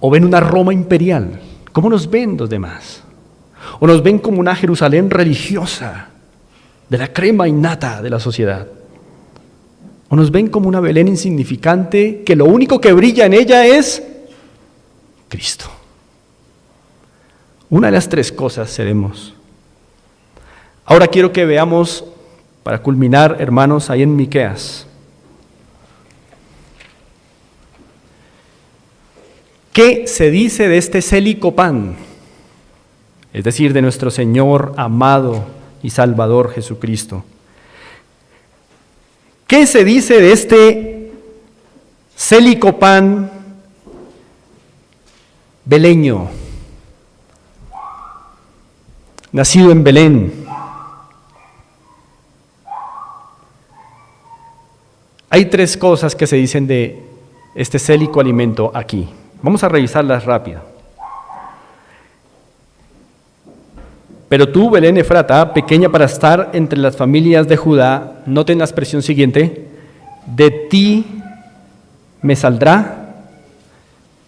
¿O ven una Roma imperial? ¿Cómo nos ven los demás? ¿O nos ven como una Jerusalén religiosa, de la crema innata de la sociedad? ¿O nos ven como una Belén insignificante que lo único que brilla en ella es Cristo? Una de las 3 cosas seremos. Ahora quiero que veamos, para culminar, hermanos, ahí en Miqueas, ¿qué se dice de este célico pan? Es decir, de nuestro Señor amado y Salvador Jesucristo. ¿Qué se dice de este célico pan beleño, nacido en Belén. Hay tres cosas que se dicen de este célico alimento aquí. Vamos a revisarlas rápido. Pero tú, Belén Efrata, pequeña para estar entre las familias de Judá, noten la expresión siguiente: de ti me saldrá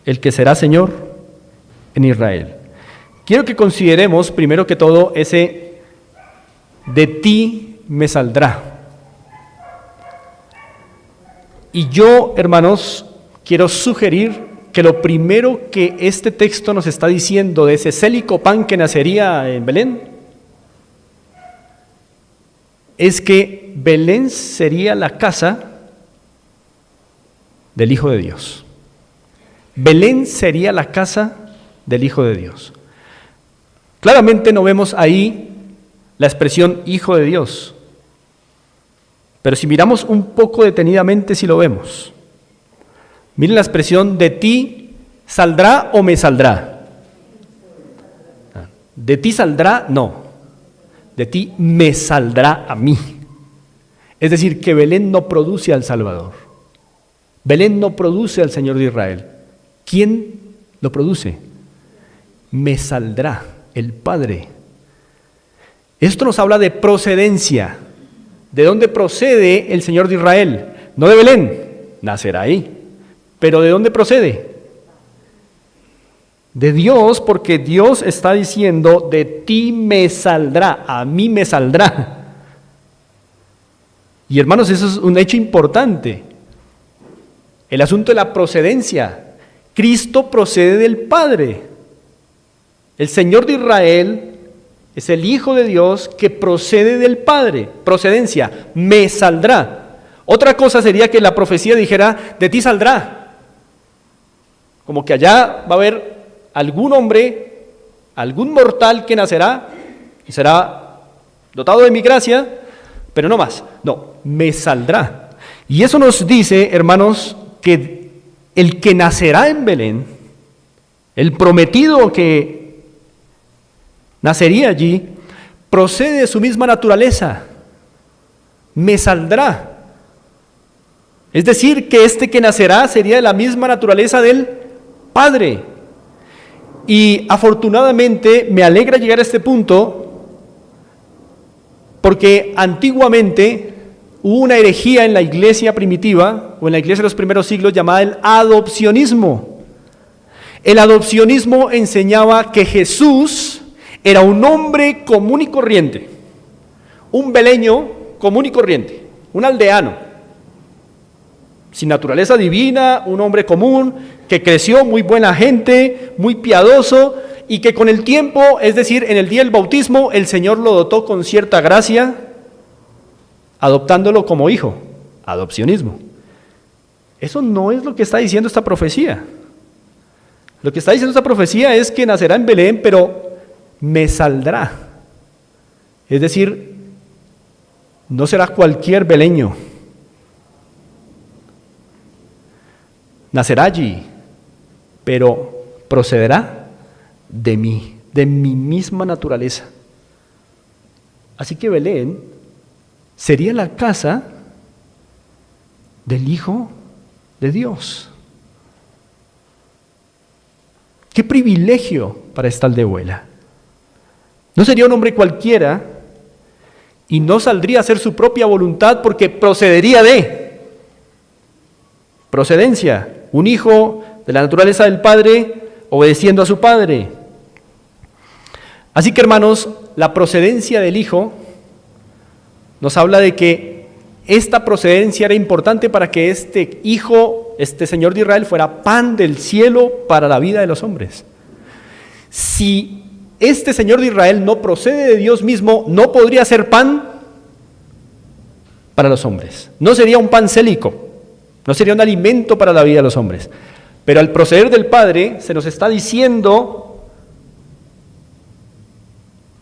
el que será Señor en Israel. Quiero que consideremos primero que todo ese de ti me saldrá. Y yo, hermanos, quiero sugerir que lo primero que este texto nos está diciendo de ese célico pan que nacería en Belén es que Belén sería la casa del Hijo de Dios. Belén sería la casa del Hijo de Dios. Claramente no vemos ahí la expresión Hijo de Dios, pero si miramos un poco detenidamente, sí lo vemos. Miren la expresión: de ti saldrá o me saldrá. De ti saldrá, no. De ti me saldrá a mí. Es decir, que Belén no produce al Salvador. Belén no produce al Señor de Israel. ¿Quién lo produce? Me saldrá el Padre. Esto nos habla de procedencia. ¿De dónde procede el Señor de Israel? No de Belén, nacerá ahí. ¿Pero de dónde procede? De Dios, porque Dios está diciendo: de ti me saldrá, a mí me saldrá. Y hermanos, eso es un hecho importante. El asunto de la procedencia. Cristo procede del Padre. El Señor de Israel es el Hijo de Dios que procede del Padre. Procedencia, me saldrá. Otra cosa sería que la profecía dijera: de ti saldrá. Como que allá va a haber algún hombre, algún mortal que nacerá y será dotado de mi gracia, pero no más. No, me saldrá. Y eso nos dice, hermanos, que el que nacerá en Belén, el prometido que nacería allí, procede de su misma naturaleza. Me saldrá. Es decir, que este que nacerá sería de la misma naturaleza del Padre. Y afortunadamente me alegra llegar a este punto, porque antiguamente hubo una herejía en la iglesia primitiva, o en la iglesia de los primeros siglos, llamada el adopcionismo. El adopcionismo enseñaba que Jesús era un hombre común y corriente, un beleño común y corriente, un aldeano, sin naturaleza divina, un hombre común, que creció muy buena gente, muy piadoso, y que con el tiempo, es decir, en el día del bautismo, el Señor lo dotó con cierta gracia, adoptándolo como hijo. Adopcionismo. Eso no es lo que está diciendo esta profecía. Lo que está diciendo esta profecía es que nacerá en Belén, pero me saldrá. Es decir, no será cualquier beleño. Nacerá allí, pero procederá de mí, de mi misma naturaleza. Así que Belén sería la casa del Hijo de Dios. ¡Qué privilegio para esta aldehuela! No sería un hombre cualquiera y no saldría a hacer su propia voluntad, porque procedería de procedencia. Un hijo de la naturaleza del Padre, obedeciendo a su Padre. Así que, hermanos, la procedencia del Hijo nos habla de que esta procedencia era importante para que este Hijo, este Señor de Israel, fuera pan del cielo para la vida de los hombres. Si este Señor de Israel no procede de Dios mismo, no podría ser pan para los hombres. No sería un pan célico. No sería un alimento para la vida de los hombres. Pero al proceder del Padre se nos está diciendo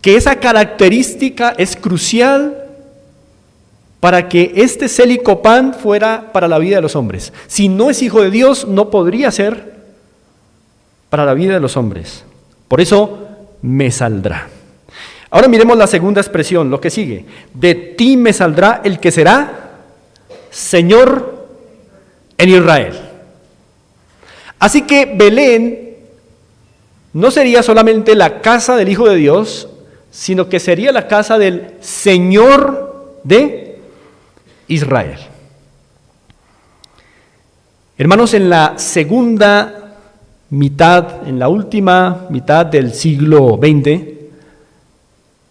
que esa característica es crucial para que este célico pan fuera para la vida de los hombres. Si no es hijo de Dios, no podría ser para la vida de los hombres. Por eso, me saldrá. Ahora miremos la segunda expresión, lo que sigue. De ti me saldrá el que será Señor en Israel. Así que Belén no sería solamente la casa del Hijo de Dios, sino que sería la casa del Señor de Israel. Hermanos, en la segunda mitad, en la última mitad del siglo XX,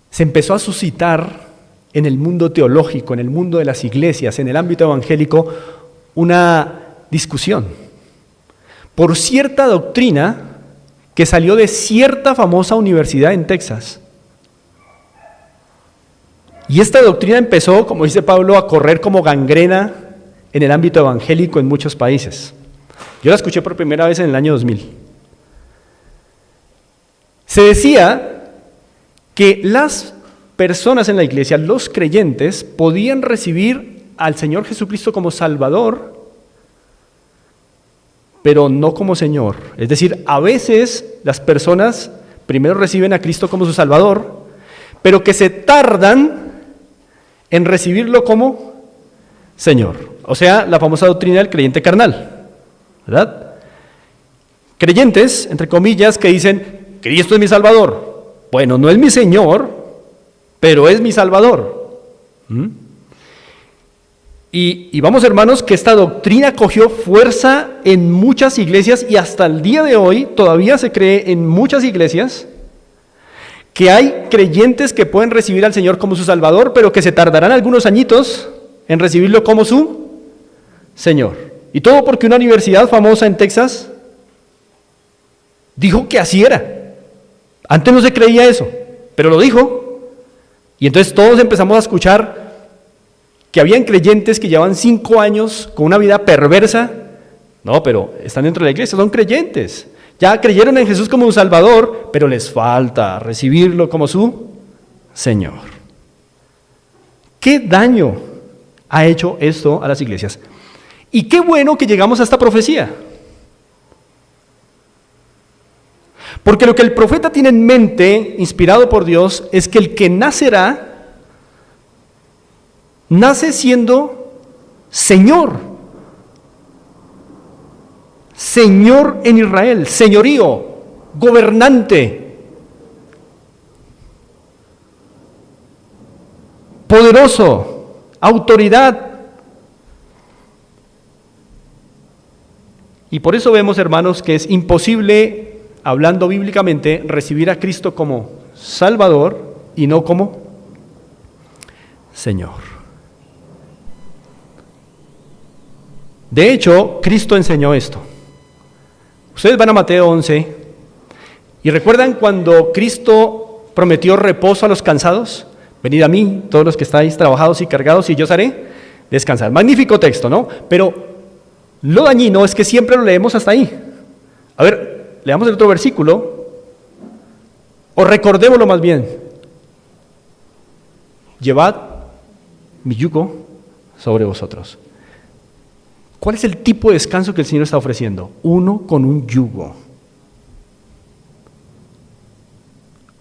se empezó a suscitar en el mundo teológico, en el mundo de las iglesias, en el ámbito evangélico, una discusión por cierta doctrina que salió de cierta famosa universidad en Texas. Y esta doctrina empezó, como dice Pablo, a correr como gangrena en el ámbito evangélico en muchos países. Yo la escuché por primera vez en el año 2000. Se decía que las personas en la iglesia, los creyentes, podían recibir al Señor Jesucristo como Salvador, pero no como Señor. Es decir, a veces las personas primero reciben a Cristo como su Salvador, pero que se tardan en recibirlo como Señor. O sea, la famosa doctrina del creyente carnal, ¿verdad? Creyentes, entre comillas, que dicen, Cristo es mi Salvador. Bueno, no es mi Señor, pero es mi Salvador. Y vamos, hermanos, que esta doctrina cogió fuerza en muchas iglesias y hasta el día de hoy todavía se cree en muchas iglesias que hay creyentes que pueden recibir al Señor como su Salvador, pero que se tardarán algunos añitos en recibirlo como su Señor. Y todo porque una universidad famosa en Texas dijo que así era. Antes no se creía eso, pero lo dijo. Y entonces todos empezamos a escuchar que habían creyentes que llevan 5 años con una vida perversa. No, pero están dentro de la iglesia, son creyentes. Ya creyeron en Jesús como un Salvador, pero les falta recibirlo como su Señor. ¿Qué daño ha hecho esto a las iglesias? Y qué bueno que llegamos a esta profecía. Porque lo que el profeta tiene en mente, inspirado por Dios, es que el que nacerá, nace siendo Señor. Señor en Israel, señorío, gobernante, poderoso, autoridad. Y por eso vemos, hermanos, que es imposible, hablando bíblicamente, recibir a Cristo como Salvador y no como Señor. De hecho, Cristo enseñó esto. Ustedes van a Mateo 11 y recuerdan cuando Cristo prometió reposo a los cansados. Venid a mí, todos los que estáis trabajados y cargados, y yo os haré descansar. Magnífico texto, ¿no? Pero lo dañino es que siempre lo leemos hasta ahí. A ver, leamos el otro versículo, o recordémoslo más bien. Llevad mi yugo sobre vosotros. ¿Cuál es el tipo de descanso que el Señor está ofreciendo? Uno con un yugo.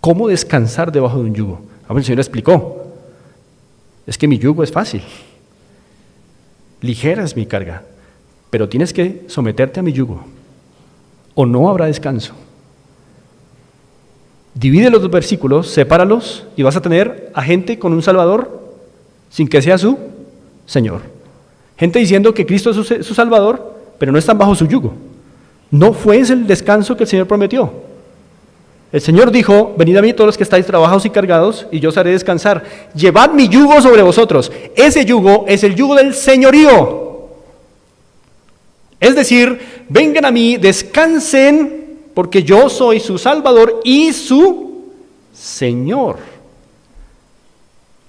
¿Cómo descansar debajo de un yugo? El Señor explicó. Es que mi yugo es fácil. Ligera es mi carga. Pero tienes que someterte a mi yugo. O no habrá descanso. Divide los dos versículos, sepáralos y vas a tener a gente con un Salvador sin que sea su Señor. Gente diciendo que Cristo es su Salvador, pero no están bajo su yugo. No fue ese el descanso que el Señor prometió. El Señor dijo, venid a mí todos los que estáis trabajados y cargados, y yo os haré descansar. Llevad mi yugo sobre vosotros. Ese yugo es el yugo del señorío. Es decir, vengan a mí, descansen, porque yo soy su Salvador y su Señor.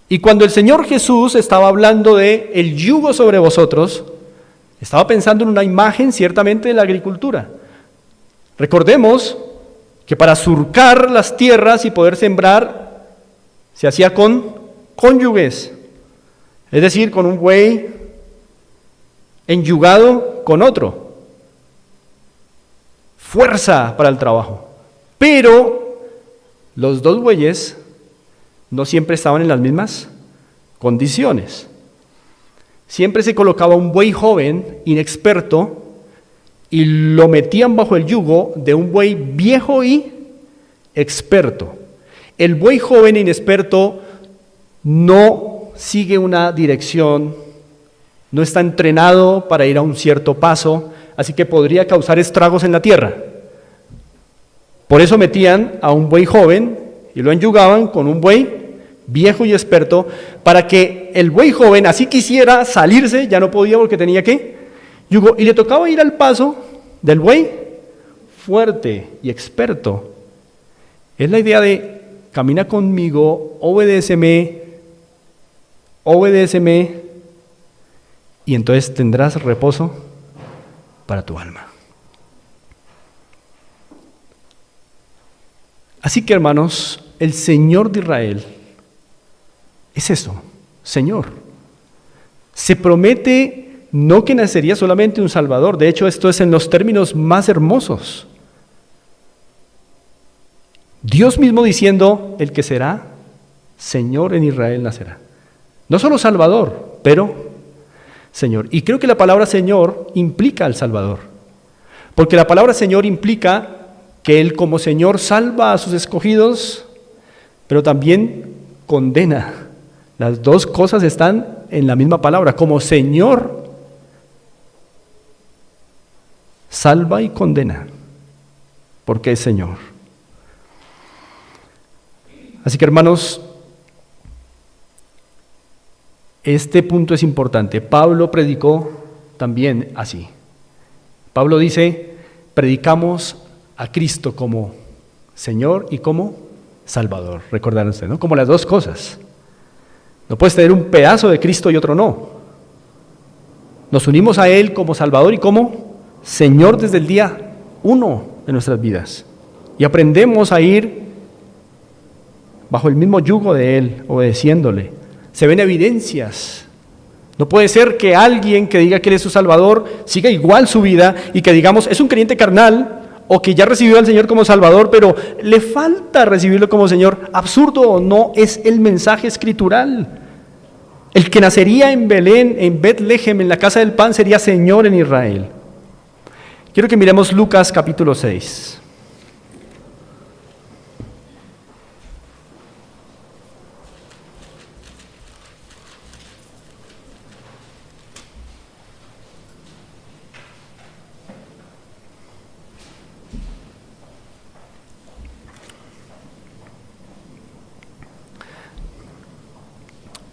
Y cuando el Señor Jesús estaba hablando de el yugo sobre vosotros, estaba pensando en una imagen ciertamente de la agricultura. Recordemos que para surcar las tierras y poder sembrar, se hacía con cónyuges. Es decir, con un buey enyugado con otro. Fuerza para el trabajo. Pero los dos bueyes no siempre estaban en las mismas condiciones. Siempre se colocaba un buey joven, inexperto, y lo metían bajo el yugo de un buey viejo y experto. El buey joven e inexperto no sigue una dirección, no está entrenado para ir a un cierto paso, así que podría causar estragos en la tierra. Por eso metían a un buey joven y lo enyugaban con un buey viejo y experto, para que el buey joven, así quisiera salirse, ya no podía porque tenía que yugo, y le tocaba ir al paso del buey fuerte y experto. Es la idea de camina conmigo, obedéceme, y entonces tendrás reposo para tu alma. Así que, hermanos, el Señor de Israel es eso, Señor. Se promete no que nacería solamente un Salvador, de hecho esto es en los términos más hermosos. Dios mismo diciendo, el que será Señor en Israel nacerá. No solo Salvador, pero Señor. Y creo que la palabra Señor implica al Salvador, porque la palabra Señor implica que Él como Señor salva a sus escogidos, pero también condena. Las dos cosas están en la misma palabra. Como Señor, salva y condena, porque es Señor. Así que, hermanos, este punto es importante. Pablo predicó también así. Pablo dice, predicamos a Cristo como Señor y como Salvador. Recordarán ustedes, ¿no? Como las dos cosas. No puedes tener un pedazo de Cristo y otro no. Nos unimos a Él como Salvador y como Señor desde el día 1 de nuestras vidas. Y aprendemos a ir bajo el mismo yugo de Él, obedeciéndole. Se ven evidencias. No puede ser que alguien que diga que Él es su Salvador siga igual su vida y que digamos, es un creyente carnal o que ya recibió al Señor como Salvador, pero le falta recibirlo como Señor. Absurdo, no es el mensaje escritural. El que nacería en Belén, en Betlehem, en la casa del pan, sería Señor en Israel. Quiero que miremos Lucas capítulo 6.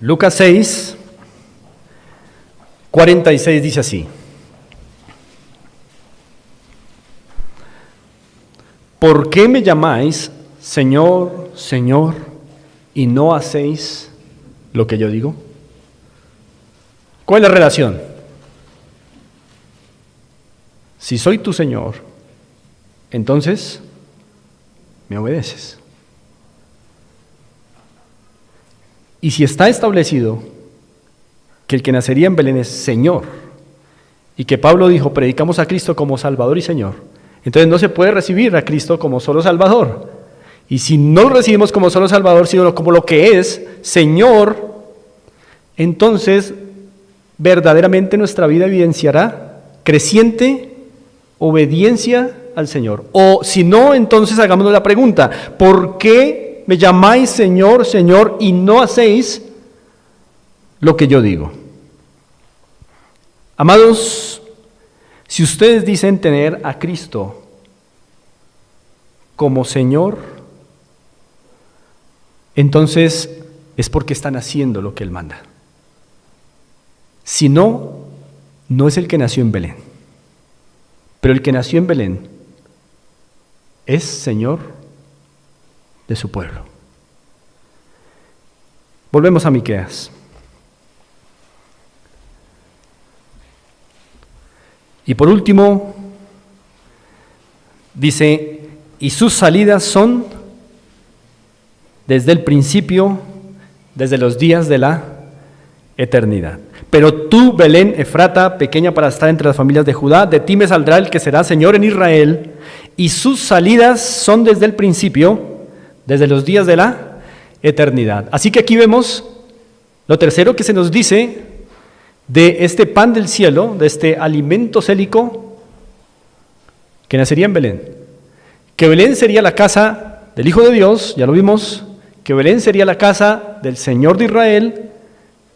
Lucas 6, 46 dice así: ¿por qué me llamáis Señor, Señor, y no hacéis lo que yo digo? ¿Cuál es la relación? Si soy tu Señor, entonces me obedeces. Y si está establecido que el que nacería en Belén es Señor, y que Pablo dijo, predicamos a Cristo como Salvador y Señor, entonces no se puede recibir a Cristo como solo Salvador. Y si no lo recibimos como solo Salvador, sino como lo que es, Señor, entonces verdaderamente nuestra vida evidenciará creciente obediencia al Señor. O si no, entonces hagámonos la pregunta, ¿por qué me llamáis Señor, Señor, y no hacéis lo que yo digo? Amados, si ustedes dicen tener a Cristo como Señor, entonces es porque están haciendo lo que Él manda. Si no, no es el que nació en Belén. Pero el que nació en Belén es Señor de su pueblo. Volvemos a Miqueas. Y por último, dice, y sus salidas son desde el principio, desde los días de la eternidad. Pero tú, Belén Efrata, pequeña para estar entre las familias de Judá, de ti me saldrá el que será Señor en Israel, y sus salidas son desde el principio, desde los días de la eternidad. Así que aquí vemos lo tercero que se nos dice de este pan del cielo, de este alimento célico que nacería en Belén. Que Belén sería la casa del Hijo de Dios, ya lo vimos, que Belén sería la casa del Señor de Israel,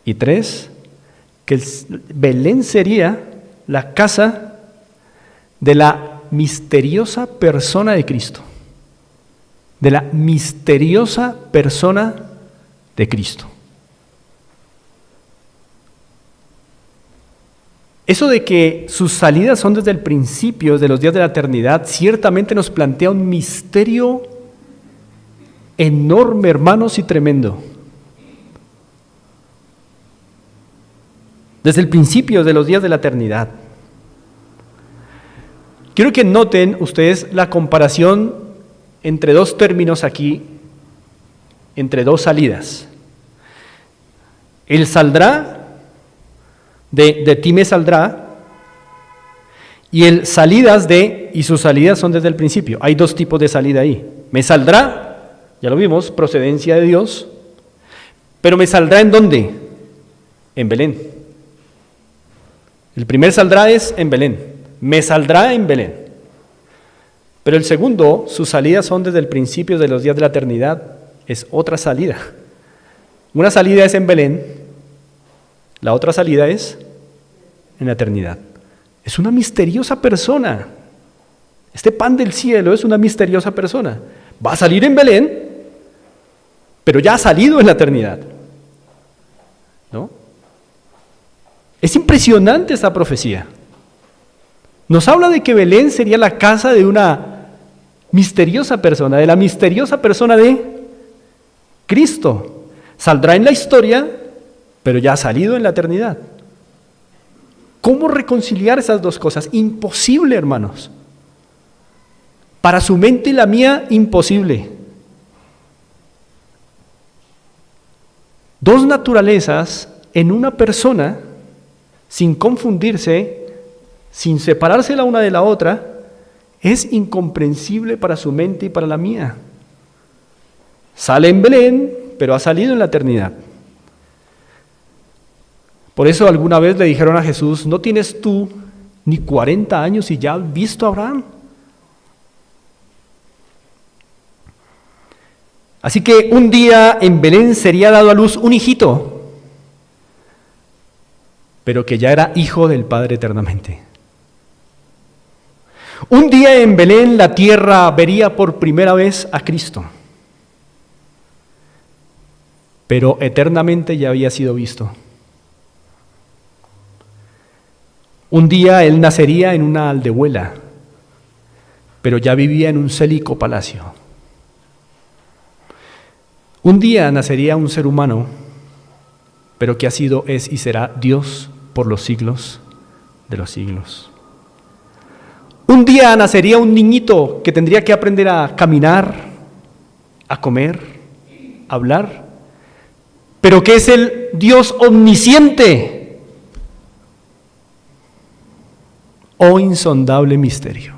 y 3, que Belén sería la casa de la misteriosa persona de Cristo, de la misteriosa persona de Cristo. Eso de que sus salidas son desde el principio, desde los días de la eternidad, ciertamente nos plantea un misterio enorme, hermanos, y tremendo. Desde el principio de los días de la eternidad. Quiero que noten ustedes la comparación entre dos términos aquí, entre dos salidas. El saldrá, de ti me saldrá, y el salidas y sus salidas son desde el principio. Hay dos tipos de salida ahí. Me saldrá, ya lo vimos, procedencia de Dios, pero me saldrá ¿en dónde? En Belén. El primer saldrá es en Belén, me saldrá en Belén. Pero el segundo, sus salidas son desde el principio de los días de la eternidad, es otra salida. Una salida es en Belén, la otra salida es en la eternidad. Es una misteriosa persona. Este pan del cielo es una misteriosa persona. Va a salir en Belén, pero ya ha salido en la eternidad. ¿No? Es impresionante esta profecía. Nos habla de que Belén sería la casa de una misteriosa persona, de la misteriosa persona de Cristo. Saldrá en la historia, pero ya ha salido en la eternidad. ¿Cómo reconciliar esas dos cosas? Imposible, hermanos. Para su mente y la mía, imposible. Dos naturalezas en una persona, sin confundirse, sin separarse la una de la otra, es incomprensible para su mente y para la mía. Sale en Belén, pero ha salido en la eternidad. Por eso alguna vez le dijeron a Jesús, ¿no tienes tú ni 40 años y ya has visto a Abraham? Así que un día en Belén sería dado a luz un hijito, pero que ya era hijo del Padre eternamente. Un día en Belén la tierra vería por primera vez a Cristo, pero eternamente ya había sido visto. Un día él nacería en una aldehuela, pero ya vivía en un célico palacio. Un día nacería un ser humano, pero que ha sido, es y será Dios por los siglos de los siglos. Un día nacería un niñito que tendría que aprender a caminar, a comer, a hablar, pero que es el Dios omnisciente. Oh insondable misterio.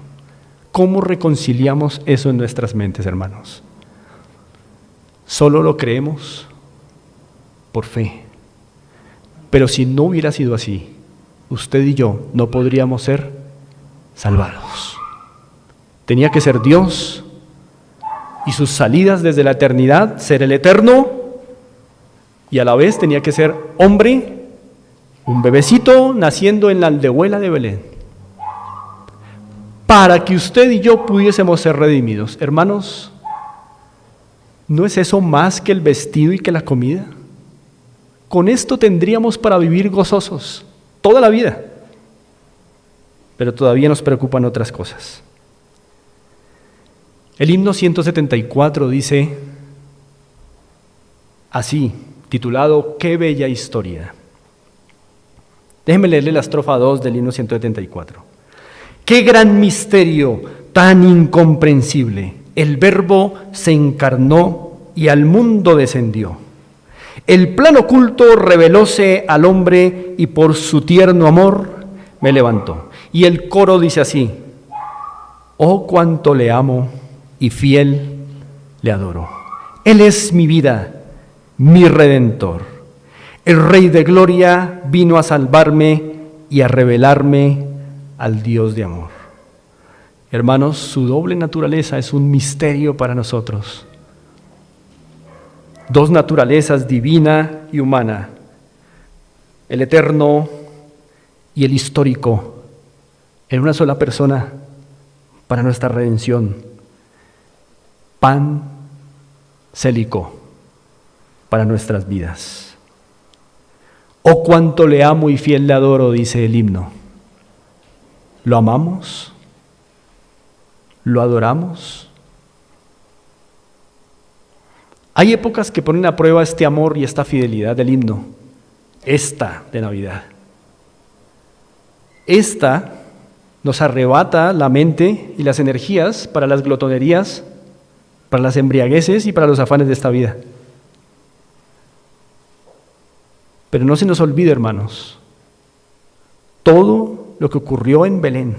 ¿Cómo reconciliamos eso en nuestras mentes, hermanos? Solo lo creemos por fe. Pero si no hubiera sido así, usted y yo no podríamos ser salvados. Tenía que ser Dios y sus salidas desde la eternidad, ser el eterno, y a la vez tenía que ser hombre, un bebecito naciendo en la aldehuela de Belén, para que usted y yo pudiésemos ser redimidos. Hermanos, ¿no es eso más que el vestido y que la comida? Con esto tendríamos para vivir gozosos toda la vida, pero todavía nos preocupan otras cosas. El himno 174 dice así, titulado «Qué bella historia». Déjenme leerle la estrofa 2 del himno 174. Qué gran misterio tan incomprensible. El Verbo se encarnó y al mundo descendió. El plan oculto revelóse al hombre y por su tierno amor me levantó. Y el coro dice así: oh, cuánto le amo y fiel le adoro. Él es mi vida, mi redentor. El Rey de gloria vino a salvarme y a revelarme al Dios de amor. Hermanos, su doble naturaleza es un misterio para nosotros. Dos naturalezas, divina y humana, el eterno y el histórico, en una sola persona para nuestra redención. Pan célico para nuestras vidas. Oh, cuánto le amo y fiel le adoro, dice el himno. ¿Lo amamos? ¿Lo adoramos? Hay épocas que ponen a prueba este amor y esta fidelidad del himno, esta de Navidad. Esta nos arrebata la mente y las energías para las glotonerías, para las embriagueces y para los afanes de esta vida. Pero no se nos olvide, hermanos, todo lo que ocurrió en Belén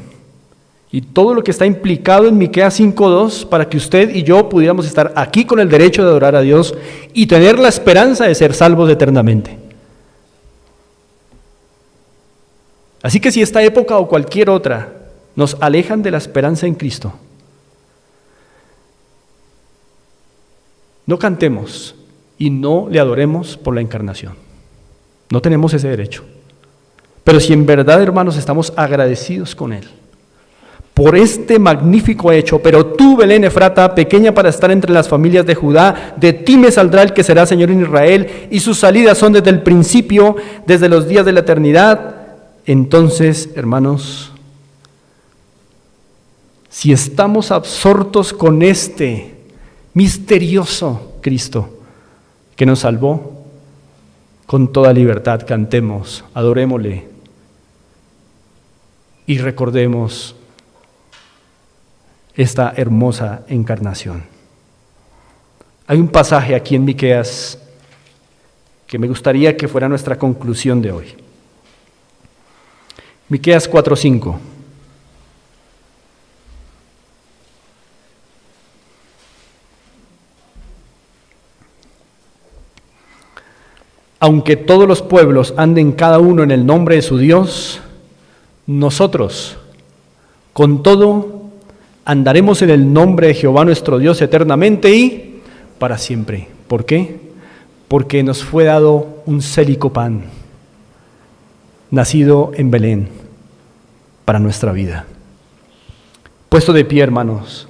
y todo lo que está implicado en Miqueas 5:2 para que usted y yo pudiéramos estar aquí con el derecho de adorar a Dios y tener la esperanza de ser salvos eternamente. Así que si esta época o cualquier otra nos alejan de la esperanza en Cristo, no cantemos y no le adoremos por la encarnación. No tenemos ese derecho. Pero si en verdad, hermanos, estamos agradecidos con Él por este magnífico hecho, pero tú, Belén Efrata, pequeña para estar entre las familias de Judá, de ti me saldrá el que será Señor en Israel, y sus salidas son desde el principio, desde los días de la eternidad. Entonces, hermanos, si estamos absortos con este misterioso Cristo que nos salvó, con toda libertad cantemos, adorémosle y recordemos esta hermosa encarnación. Hay un pasaje aquí en Miqueas que me gustaría que fuera nuestra conclusión de hoy. Miqueas 4:5. Aunque todos los pueblos anden cada uno en el nombre de su Dios, nosotros, con todo, andaremos en el nombre de Jehová nuestro Dios eternamente y para siempre. ¿Por qué? Porque nos fue dado un célico pan, nacido en Belén, para nuestra vida. Puesto de pie, hermanos,